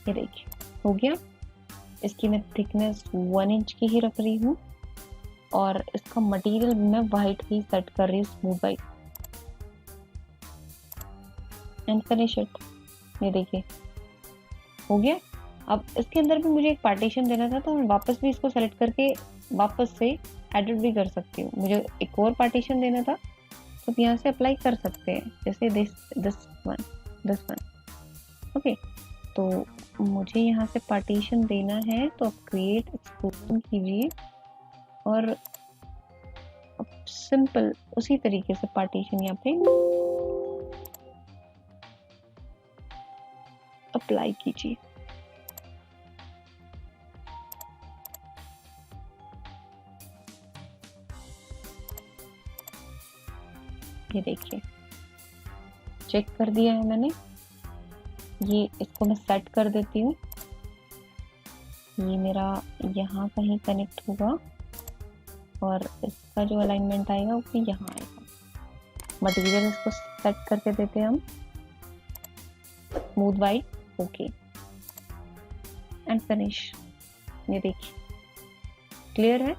Speaker 1: ये देखिए, हो गया। इसकी मैं थिकनेस 1 इंच की ही रख रही हूँ, और इसका मटेरियल मैं वाइट ही सेट कर रही हूँ, smooth white. And finish it. ये देखिए, हो गया। अब इसके अंदर भी मुझे एक पार्टीशन देना था, तो मैं वापस भी इसको सेलेक्ट करके वापस से एडिट भी कर सकती हूँ। मुझे एक और पार्टीशन देना था, तो यहाँ से अप्लाई कर सकते हैं, जैसे दिस वन। ओके, तो मुझे यहाँ से पार्टीशन देना है, तो आप क्रिएट एक्सट्रूजन कीजिए, और सिंपल उसी तरीके से पार्टीशन यहाँ पे अप्लाई कीजिए। ये देखिए, चेक कर दिया है मैंने। ये इसको मैं सेट कर देती हूँ। ये मेरा यहाँ कहीं कनेक्ट होगा, और इसका जो अलाइनमेंट आएगा वो यहाँ आएगा। मटेरियल इसको सेट करके देते हैं हम, smooth white. Okay, and finish. ये देखिए, क्लियर है।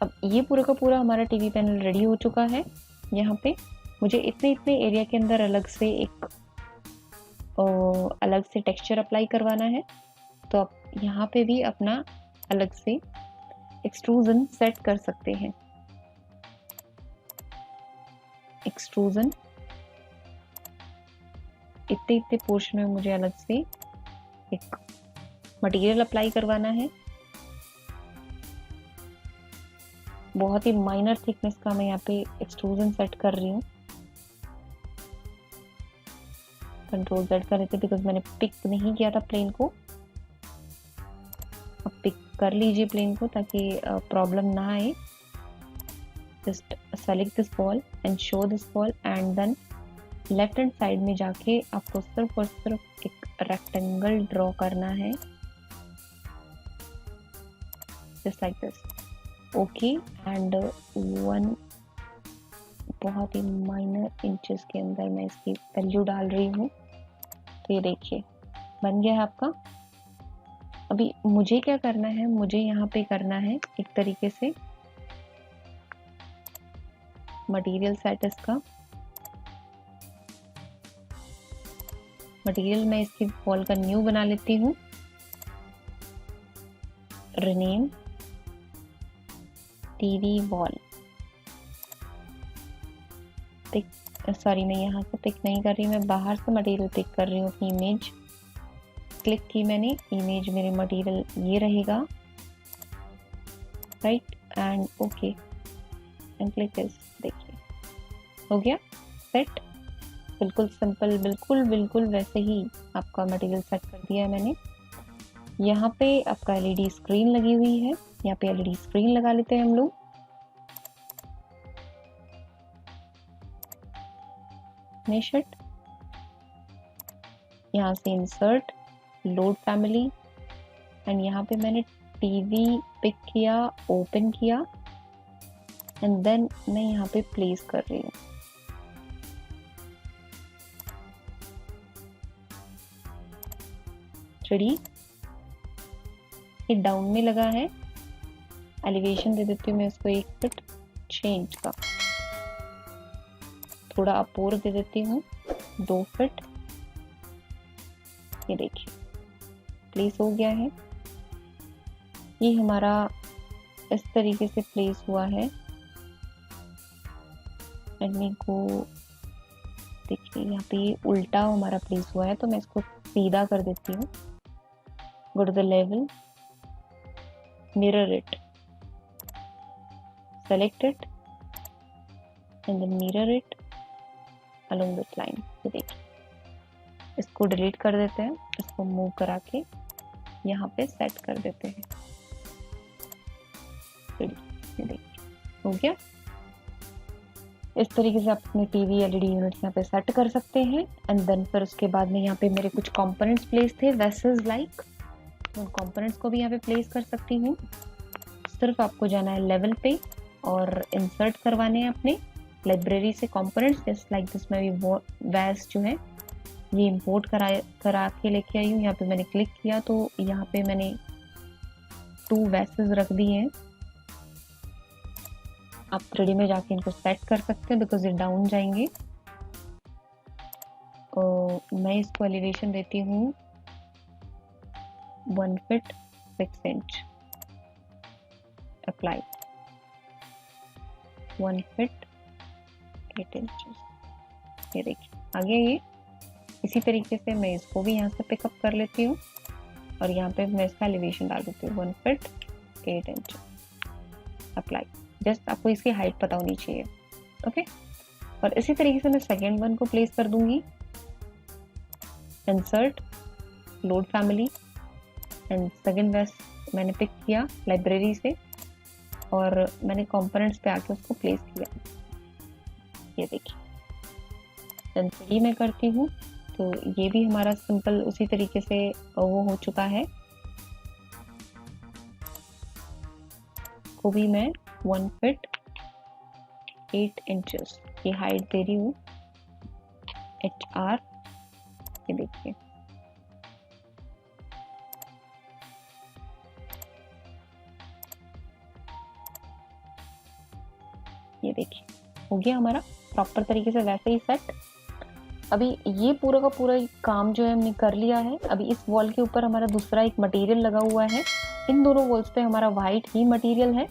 Speaker 1: अब ये पूरा का पूरा हमारा टीवी पैनल रेडी हो चुका है। यहाँ पे मुझे इतने एरिया के अंदर अलग से एक अलग से टेक्सचर अप्लाई करवाना है तो आप यहाँ पे भी अपना अलग से एक्सट्रूजन सेट कर सकते हैं। एक्सट्रूजन इतने इतने पोर्शन में मुझे अलग से एक मटेरियल अप्लाई करवाना है। बहुत ही माइनर थिकनेस का मैं यहाँ पे एक्सट्रूजन सेट कर रही हूँ। कंट्रोल Z कर रहे थे बिकॉज मैंने पिक नहीं किया था प्लेन को। अब पिक कर लीजिए प्लेन को ताकि प्रॉब्लम ना आए। Just select this ball and show this ball and then left hand side में जाके आपको सिर्फ और सिर्फ एक रेक्टेंगल ड्रॉ करना है, just like this. Okay and one बहुत ही माइनर इंचेस के अंदर मैं इसकी वैल्यू डाल रही हूँ। तो ये देखिए बन गया है आपका। अभी मुझे क्या करना है, मुझे यहाँ पे करना है एक तरीके से मटेरियल सेट। इसका मटेरियल मैं इसकी वॉल का न्यू बना लेती हूँ। Rename TV wall. Pick, sorry मैं यहाँ से पिक नहीं कर रही, मैं बाहर से मटेरियल पिक कर रही हूँ अपनी इमेज। क्लिक की मैंने, इमेज मेरे मटेरियल ये रहेगा, right and okay and click this. देखिए हो गया सेट। बिल्कुल सिंपल, बिल्कुल बिल्कुल वैसे ही आपका मटेरियल सेट कर दिया है मैंने। यहाँ पे आपका एलईडी स्क्रीन लगी हुई है, यहाँ पे एलईडी स्क्रीन लगा लेते हैं हम लोग। मेशट यहाँ से इंसर्ट लोड फैमिली एंड यहाँ पे मैंने टीवी पिक किया, ओपन किया एंड देन मैं यहाँ पे प्लेस कर रही हूँ। थ्री ये डाउन में लगा है, एलिवेशन दे देती हूँ मैं इसको 1 फीट 6 इंच का। थोड़ा अप और दे देती हूँ 2 फीट। ये देखिए प्लेस हो गया है। ये हमारा इस तरीके से प्लेस हुआ है। एडमी को देखिए यहाँ पे उल्टा हमारा प्लेस हुआ है तो मैं इसको सीधा कर देती हूँ। Go to the level, mirror it, select it and then mirror it along this line। ये देखिए इसको डिलीट कर देते हैं, इसको मूव करा के यहाँ पे सेट कर देते हैं। ये देखिए हो गया। इस तरीके से आप अपने टीवी एलईडी यूनिट्स यहाँ पे सेट कर सकते हैं एंड देन फिर उसके बाद में यहाँ पे मेरे कुछ कंपोनेंट्स प्लेस थे वेसल्स लाइक, उन कंपोनेंट्स को भी यहाँ पे प्लेस कर सकती हूँ। सिर्फ आपको जाना है लेवल पे और इंसर्ट करवाने हैं अपने लाइब्रेरी से कंपोनेंट्स। जस्ट लाइक दिस में भी वैस जो है ये इंपोर्ट करा के लेके आई हूँ। यहाँ पे मैंने क्लिक किया तो यहाँ पे मैंने 2 वैसेस रख दिए हैं। आप 3D में जाके इनको सेट कर सकते हैं बिकॉज ये डाउन जाएंगे। मैं इसको एलिवेशन देती हूँ 1 feet 6 inch. Apply 1 feet 8 inch. ये देखिए आ गया ये। इसी तरीके से मैं इसको भी यहाँ से पिकअप कर लेती हूँ और यहाँ पे मैं इसका एलिवेशन डाल देती हूँ 1 फीट 8 इंच। अप्लाई। जस्ट आपको इसकी हाइट पता होनी चाहिए, ओके। और इसी तरीके से मैं सेकेंड वन को प्लेस कर दूंगी। Insert load family and second वेस मैंने पिक किया लाइब्रेरी से और मैंने कंपोनेंट्स पे आके उसको प्लेस किया। ये देखिए देन 3D में करती हूँ तो ये भी हमारा सिंपल उसी तरीके से वो हो चुका है। को भी मैं 1 फीट 8 इंचेस की हाइट दे रही हूँ। HR ये देखिए ये देखिए हो गया हमारा प्रॉपर तरीके से वैसे ही सेट। अभी ये पूरा का पूरा काम जो है हमने कर लिया है। अभी इस वॉल के ऊपर हमारा दूसरा एक मटेरियल लगा हुआ है। इन दोनों वॉल्स पे हमारा वाइट ही मटेरियल है।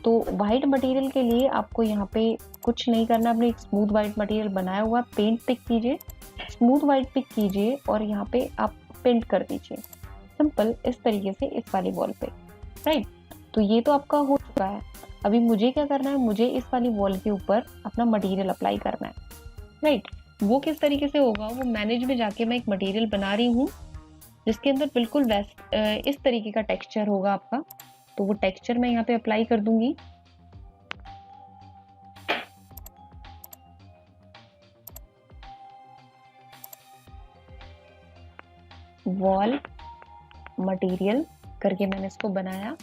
Speaker 1: तो वाइट मटेरियल के लिए आपको यहाँ पे कुछ नहीं करना, आपने एक स्मूथ वाइट मटेरियल बनाया हुआ, पेंट पिक कीजिए, स्मूथ वाइट पिक कीजिए और यहाँ पे आप पेंट कर दीजिए सिंपल इस तरीके से इस वाली वॉल पे, राइट। तो ये तो आपका हो चुका है। अभी मुझे क्या करना है, मुझे इस वाली वॉल के ऊपर अपना मटेरियल अप्लाई करना है, राइट। वो किस तरीके से होगा, वो मैनेज में जाके मैं एक मटेरियल बना रही हूँ जिसके अंदर बिल्कुल इस तरीके का टेक्सचर होगा आपका। तो वो टेक्सचर मैं यहाँ पे अप्लाई कर दूंगी। वॉल मटेरियल करके मैंने इसको बनाया।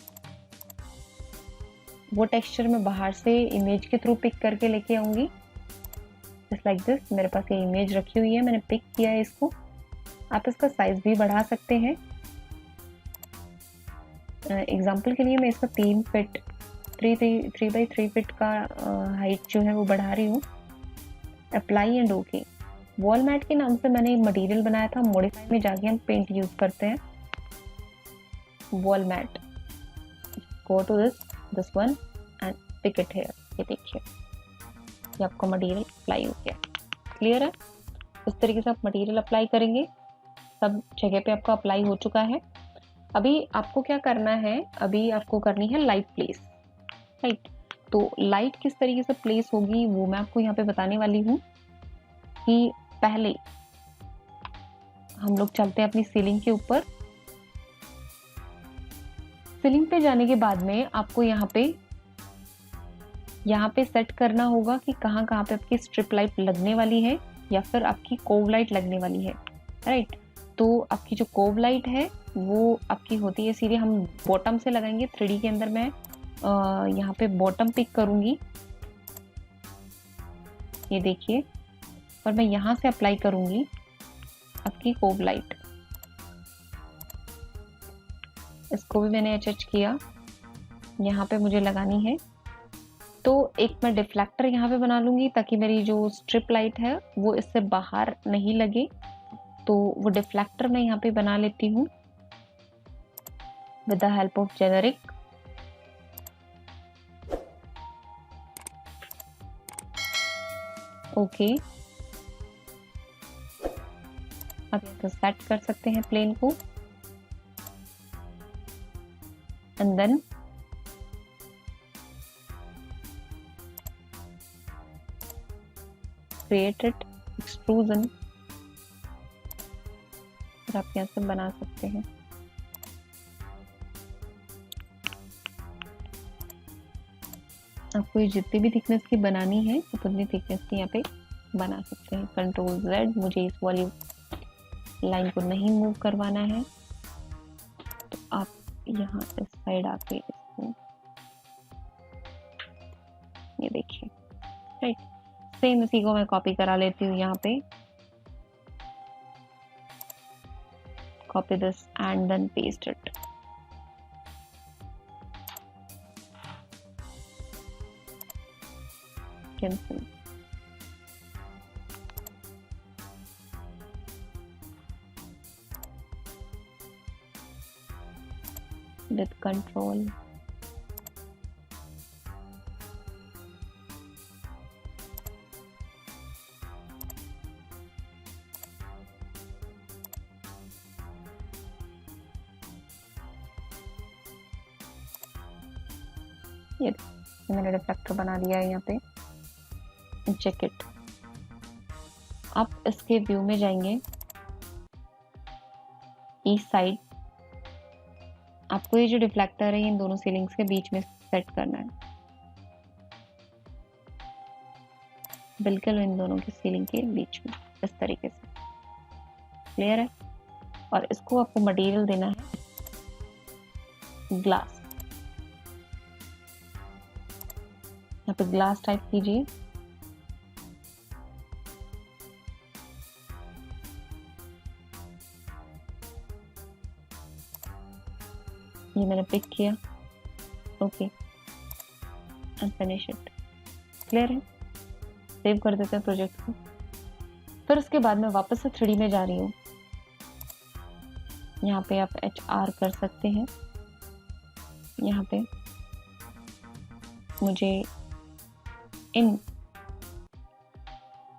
Speaker 1: वो टेक्सचर मैं बाहर से इमेज के थ्रू पिक करके लेके आऊंगी, जस्ट लाइक दिस। मेरे पास ये इमेज रखी हुई है, मैंने पिक किया है इसको। आप इसका साइज भी बढ़ा सकते हैं। एग्जाम्पल के लिए मैं इसका 3 फीट 3 बाई 3 फीट का हाइट जो है वो बढ़ा रही हूँ। Apply and okay. Wall matte के नाम से मैंने एक मटेरियल बनाया था, मॉडिफाई में जाके हम पेंट यूज करते हैं। Wall matte, go to this one and pick it here. ये देखिए, ये आपका मटेरियल अप्लाई हो गया। क्लियर है? इस तरीके से आप मटेरियल अप्लाई करेंगे, सब जगह पे आपका अप्लाई हो चुका है। अभी आपको क्या करना है, अभी आपको करनी है लाइट प्लेस, राइट। तो लाइट किस तरीके से प्लेस होगी वो मैं आपको यहाँ पे बताने वाली हूँ। कि पहले हम लोग चलते हैं अपनी सीलिंग के ऊपर। सीलिंग पे जाने के बाद में आपको यहाँ पे सेट करना होगा कि कहाँ कहाँ पे आपकी स्ट्रिप लाइट लगने वाली है या फिर आपकी कोव लाइट लगने वाली है, राइट। तो आपकी जो कोव लाइट है वो आपकी होती है सीधे, हम बॉटम से लगाएंगे। 3D के अंदर मैं यहाँ पे बॉटम पिक करूंगी, ये देखिए, और मैं यहाँ से अप्लाई करूंगी आपकी कोव लाइट। इसको भी मैंने अटैच किया, यहाँ पे मुझे लगानी है। तो एक मैं डिफ्लेक्टर यहाँ पे बना लूंगी ताकि मेरी जो स्ट्रिप लाइट है वो इससे बाहर नहीं लगे। तो वो डिफ्लेक्टर मैं यहाँ पे बना लेती हूँ with the help of generic. Okay, अब यहाँ सेट कर सकते हैं प्लेन को एंड देन क्रिएटेड एक्सट्रूजन, और आप यहाँ से बना सकते हैं। आपको ये जितनी भी थिकनेस की बनानी है उतनी थिकनेस की यहाँ पे बना सकते हैं। कंट्रोल Z, मुझे इस वाली लाइन को नहीं मूव करवाना है, तो आप यहाँ इस साइड आके इसको ये देखिए, राइट। सेम इसी को मैं कॉपी करा लेती हूँ यहाँ पे, copy this and then paste it. Cancel. with control ये मैंने रिफ्लेक्टर बना दिया है यहाँ पे। Check it. आप इसके व्यू में जाएंगे, ईस्ट साइड आपको ये जो डिफ्लेक्टर है इन दोनों सीलिंग्स के बीच में सेट करना है, बिल्कुल इन दोनों की सीलिंग के बीच में इस तरीके से। क्लियर है? और इसको आपको मटेरियल देना है ग्लास। यहाँ पे ग्लास टाइप कीजिए, ये मैंने पिक किया। Okay and finish it. Clear है? सेव कर देते हैं प्रोजेक्ट को। फिर उसके बाद मैं वापस से 3D में जा रही हूँ। यहाँ पे आप HR कर सकते हैं। यहाँ पे मुझे इन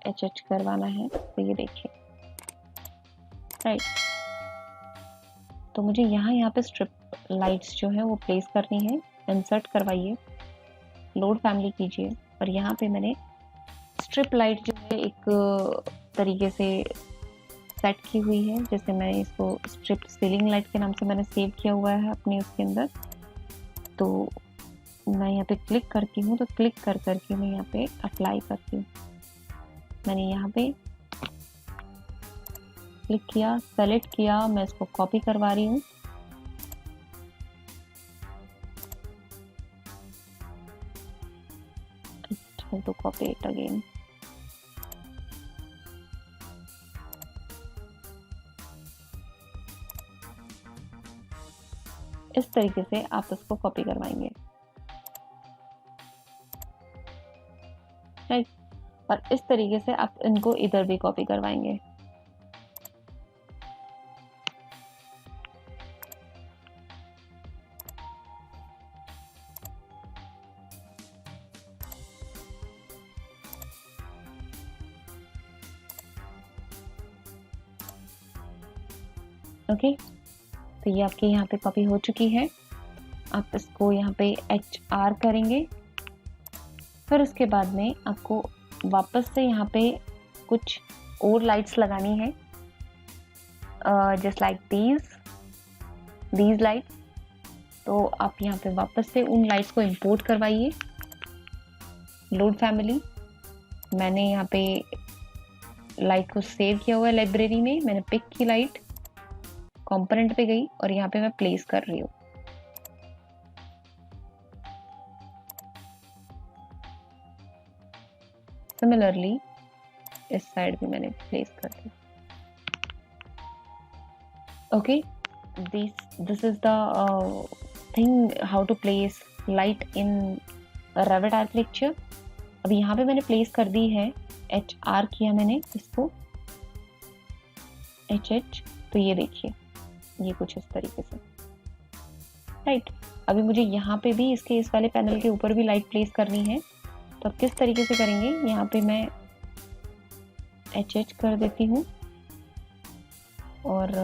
Speaker 1: HH करवाना है, तो ये देखिए, राइट। तो मुझे यहाँ पे स्ट्रिप लाइट्स जो है वो प्लेस करनी है। इंसर्ट करवाइए, लोड फैमिली कीजिए, और यहाँ पे मैंने स्ट्रिप लाइट जो है एक तरीके से सेट की हुई है, जैसे मैंने इसको स्ट्रिप सीलिंग लाइट के नाम से मैंने सेव किया हुआ है अपने उसके अंदर। तो मैं यहाँ पे क्लिक करती हूँ, तो क्लिक कर करके मैं यहाँ पे अप्लाई करती हूँ। मैंने यहाँ पे क्लिक किया, सेलेक्ट किया, मैं इसको कॉपी करवा रही हूँ। to copy it again. इस तरीके से आप इसको कॉपी करवाएंगे, राइट। और इस तरीके से आप इनको इधर भी कॉपी करवाएंगे। ओके, तो ये आपके यहाँ पे कॉपी हो चुकी है। आप इसको यहाँ पे HR करेंगे। फिर उसके बाद में आपको वापस से यहाँ पे कुछ और लाइट्स लगानी है, जस्ट लाइक दीज लाइट्स। तो आप यहाँ पे वापस से उन लाइट्स को इंपोर्ट करवाइए। लोड फैमिली, मैंने यहाँ पे लाइट को सेव किया हुआ है लाइब्रेरी में। मैंने पिक की लाइट, कंपोनेंट पे गई और यहाँ पे मैं प्लेस कर रही हूँ। सिमिलरली इस साइड भी मैंने प्लेस कर दी। Okay, this is the thing how to place light in Revit architecture. अब यहाँ पे मैंने प्लेस कर दी है, HR किया मैंने इसको, HH। तो ये देखिए, ये कुछ इस तरीके से, राइट। अभी मुझे यहाँ पे भी इसके इस वाले पैनल के ऊपर भी लाइट प्लेस करनी है। तो अब किस तरीके से करेंगे, यहाँ पे मैं HH कर देती हूँ और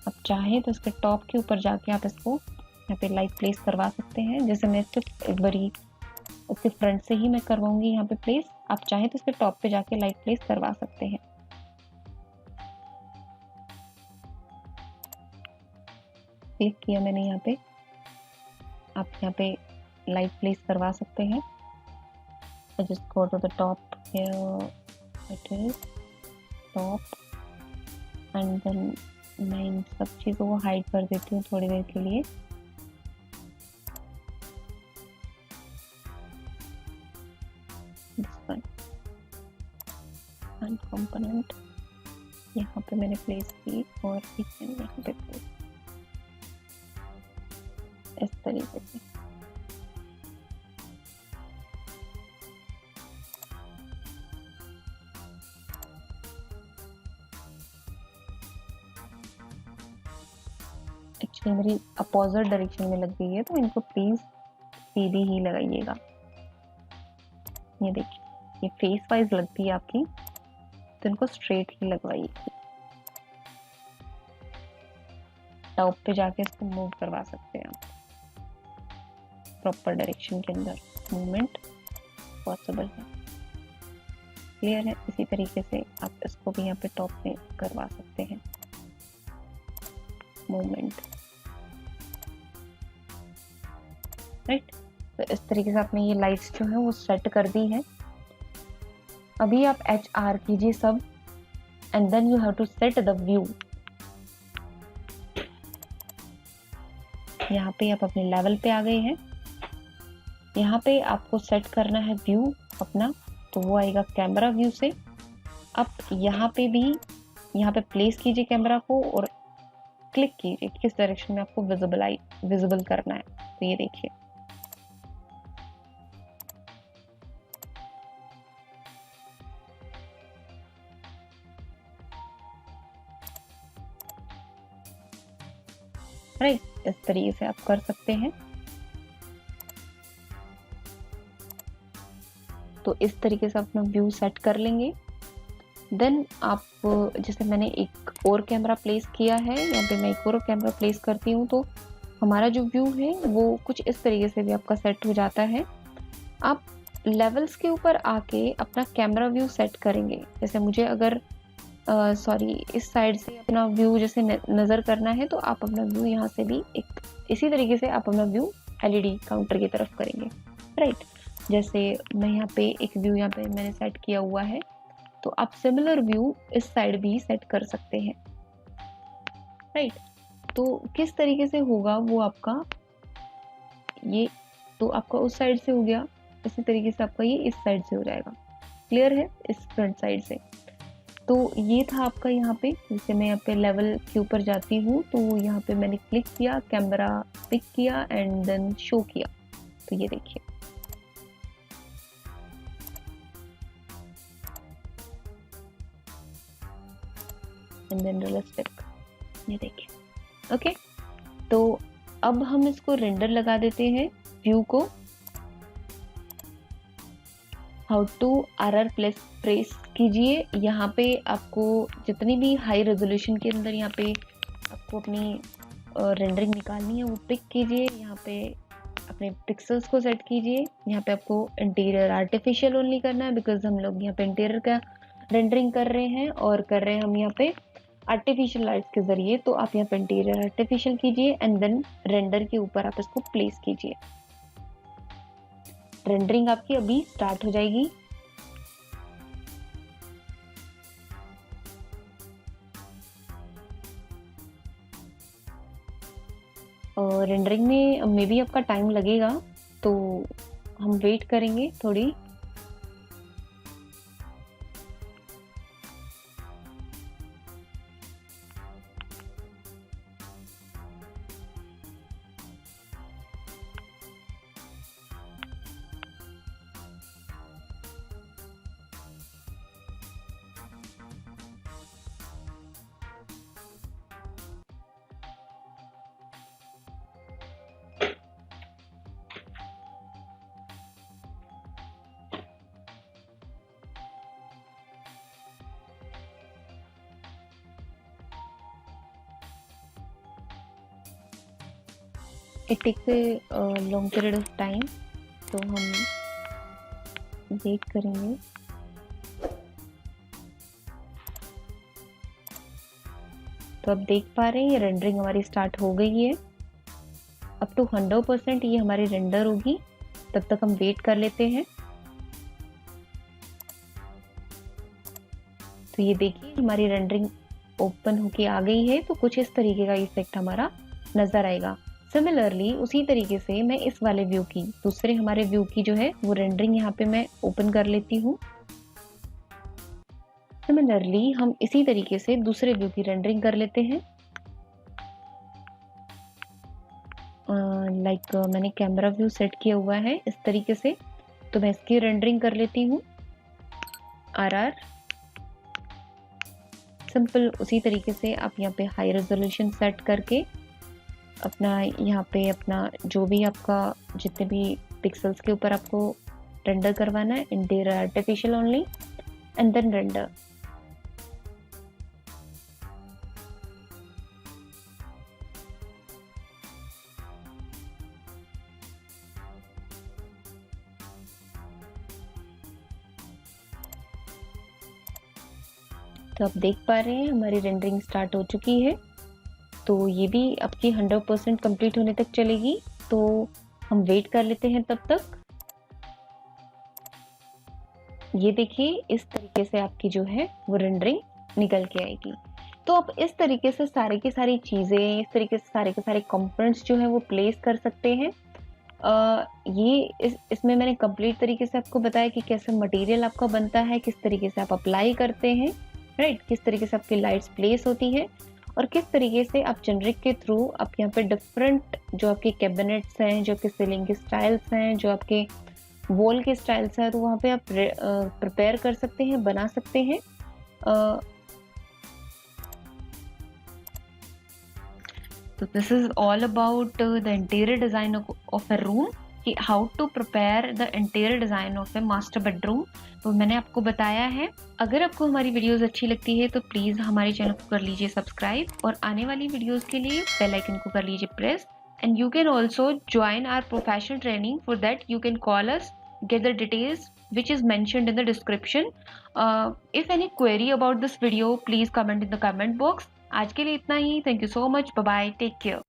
Speaker 1: अब चाहे तो इसके टॉप के ऊपर जाके आप इसको यहाँ पे लाइट प्लेस करवा सकते हैं। जैसे मैं इसको एक बारी इसके फ्रंट से ही मैं करवाऊंगी यहाँ पे प्लेस। आप चाहे तो इसके टॉप पे जाके लाइट प्लेस करवा सकते हैं। सेव किया मैंने यहाँ पे, आप यहाँ पे लाइट प्लेस करवा सकते हैं। I just go to the top here, it is top, and then मैं इन सब चीज़ों को हाइड कर देती हूँ थोड़ी देर के लिए। This one, and component यहाँ पे मैंने प्लेस की और यहाँ पे प्लेस इस तरीके से। एक्चुअली मेरी अपोजिट डायरेक्शन में लग गई है, तो इनको प्लीज सीधी ही लगाइएगा। ये देखिए, ये फेस वाइज लगती है आपकी, तो इनको स्ट्रेट ही लगवाइए। टॉप पे जाके इसको मूव करवा सकते हैं आप, प्रॉपर डायरेक्शन के अंदर मूवमेंट पॉसिबल है। क्लियर है? इसी तरीके से आप इसको भी यहाँ पे टॉप पे करवा सकते हैं मूवमेंट, राइट। तो इस तरीके से आपने ये लाइट्स जो है वो सेट कर दी है। अभी आप HR कीजिए सब, and then you have to set the view. यहाँ पे आप अपने लेवल पे आ गए हैं। यहाँ पे आपको सेट करना है व्यू अपना, तो वो आएगा कैमरा व्यू से। आप यहाँ पे भी यहाँ पे प्लेस कीजिए कैमरा को और क्लिक कीजिए किस डायरेक्शन में आपको विजिबल करना है। तो ये देखिए, राइट, इस तरीके से आप कर सकते हैं। तो इस तरीके से अपना व्यू सेट कर लेंगे। देन आप, जैसे मैंने एक और कैमरा प्लेस किया है, यहाँ पे मैं एक और कैमरा प्लेस करती हूँ, तो हमारा जो व्यू है वो कुछ इस तरीके से भी आपका सेट हो जाता है। आप लेवल्स के ऊपर आके अपना कैमरा व्यू सेट करेंगे। जैसे मुझे अगर इस साइड से अपना व्यू जैसे नज़र करना है, तो आप अपना व्यू यहाँ से भी एक इसी तरीके से आप अपना व्यू एलईडी काउंटर की तरफ करेंगे, राइट। जैसे मैं यहाँ पे एक व्यू यहाँ पे मैंने सेट किया हुआ है, तो आप सिमिलर व्यू इस साइड भी सेट कर सकते हैं, राइट। तो किस तरीके से होगा वो आपका, ये तो आपका उस साइड से हो गया, इसी तरीके से आपका ये इस साइड से हो जाएगा। क्लियर है, इस फ्रंट साइड से। तो ये था आपका यहाँ पे, जैसे मैं यहाँ पे लेवल के ऊपर जाती हूँ, तो यहाँ पे मैंने क्लिक किया, कैमरा पिक किया एंड देन शो किया, तो ये देखिए। एंड देन रियलिस्टिक, ये देखिए। ओके, तो अब हम इसको रेंडर लगा देते हैं व्यू को। हाउ टू RR प्रेस कीजिए। यहाँ पे आपको जितनी भी हाई रेजोल्यूशन के अंदर यहाँ पे आपको अपनी रेंडरिंग निकालनी है वो पिक कीजिए। यहाँ पे अपने पिक्सल्स को सेट कीजिए। यहाँ पे आपको इंटीरियर आर्टिफिशियल ओनली करना है, बिकॉज हम लोग यहाँ पे इंटीरियर का रेंडरिंग कर रहे हैं और कर रहे हैं हम यहाँ पे आर्टिफिशियल लाइट्स के जरिए। तो आप यहाँ पे इंटीरियर आर्टिफिशियल कीजिए एंड देन रेंडर के ऊपर आप इसको प्लेस कीजिए। रेंडरिंग आपकी अभी स्टार्ट हो जाएगी। और रेंडरिंग में मे बी आपका टाइम लगेगा, तो हम वेट करेंगे थोड़ी। It takes a long period of time, तो हम वेट करेंगे। तो अब देख पा रहे हैं ये रेंडरिंग हमारी स्टार्ट हो गई है। अप टू 100% ये हमारी रेंडर होगी, तब तक हम वेट कर लेते हैं। तो ये देखिए हमारी रेंडरिंग ओपन होके आ गई है, तो कुछ इस तरीके का इफेक्ट हमारा नजर आएगा। सिमिलरली उसी तरीके से मैं इस वाले व्यू की, दूसरे हमारे व्यू की जो है वो रेंडरिंग यहाँ पे मैं ओपन कर लेती हूँ। सिमिलरली हम इसी तरीके से दूसरे व्यू की रेंडरिंग कर लेते हैं। लाइक मैंने कैमरा व्यू सेट किया हुआ है इस तरीके से, तो मैं इसकी रेंडरिंग कर लेती हूँ। RR सिंपल उसी तरीके से आप यहाँ पे हाई रेजोल्यूशन सेट करके अपना यहाँ पे अपना जो भी आपका जितने भी पिक्सल्स के ऊपर आपको रेंडर करवाना है, interior artificial only and then render. तो आप देख पा रहे हैं हमारी रेंडरिंग स्टार्ट हो चुकी है। तो ये भी आपकी 100% कंप्लीट होने तक चलेगी, तो हम वेट कर लेते हैं तब तक। ये देखिए इस तरीके से आपकी जो है वो रेंडरिंग निकल के आएगी। तो आप इस तरीके से सारी की सारी चीज़ें, इस तरीके से सारे के सारे कंपोनेंट्स जो है वो प्लेस कर सकते हैं। इसमें मैंने कंप्लीट तरीके से आपको बताया कि कैसे मटेरियल आपका बनता है, किस तरीके से आप अप्लाई करते हैं, राइट, किस तरीके से आपकी लाइट्स प्लेस होती है और किस तरीके से आप जेनरिक के थ्रू आप यहाँ पे डिफरेंट जो आपके कैबिनेट्स हैं, जो आपके सीलिंग के स्टाइल्स हैं, जो आपके वॉल के स्टाइल्स हैं, तो वहाँ पे आप प्रिपेयर कर सकते हैं, बना सकते हैं। So this is all about the interior design of a room, कि how to prepare the interior design of a master bedroom. तो मैंने आपको बताया है। अगर आपको हमारी वीडियोस अच्छी लगती है तो प्लीज़ हमारे चैनल को कर लीजिए सब्सक्राइब, और आने वाली वीडियोस के लिए बेल आइकन को कर लीजिए press. And you can also join our professional training. For that you can call us, get the details which is mentioned in the description. If any query about this video, please comment in the comment box. आज के लिए इतना ही। Thank you so much. Bye bye, take care.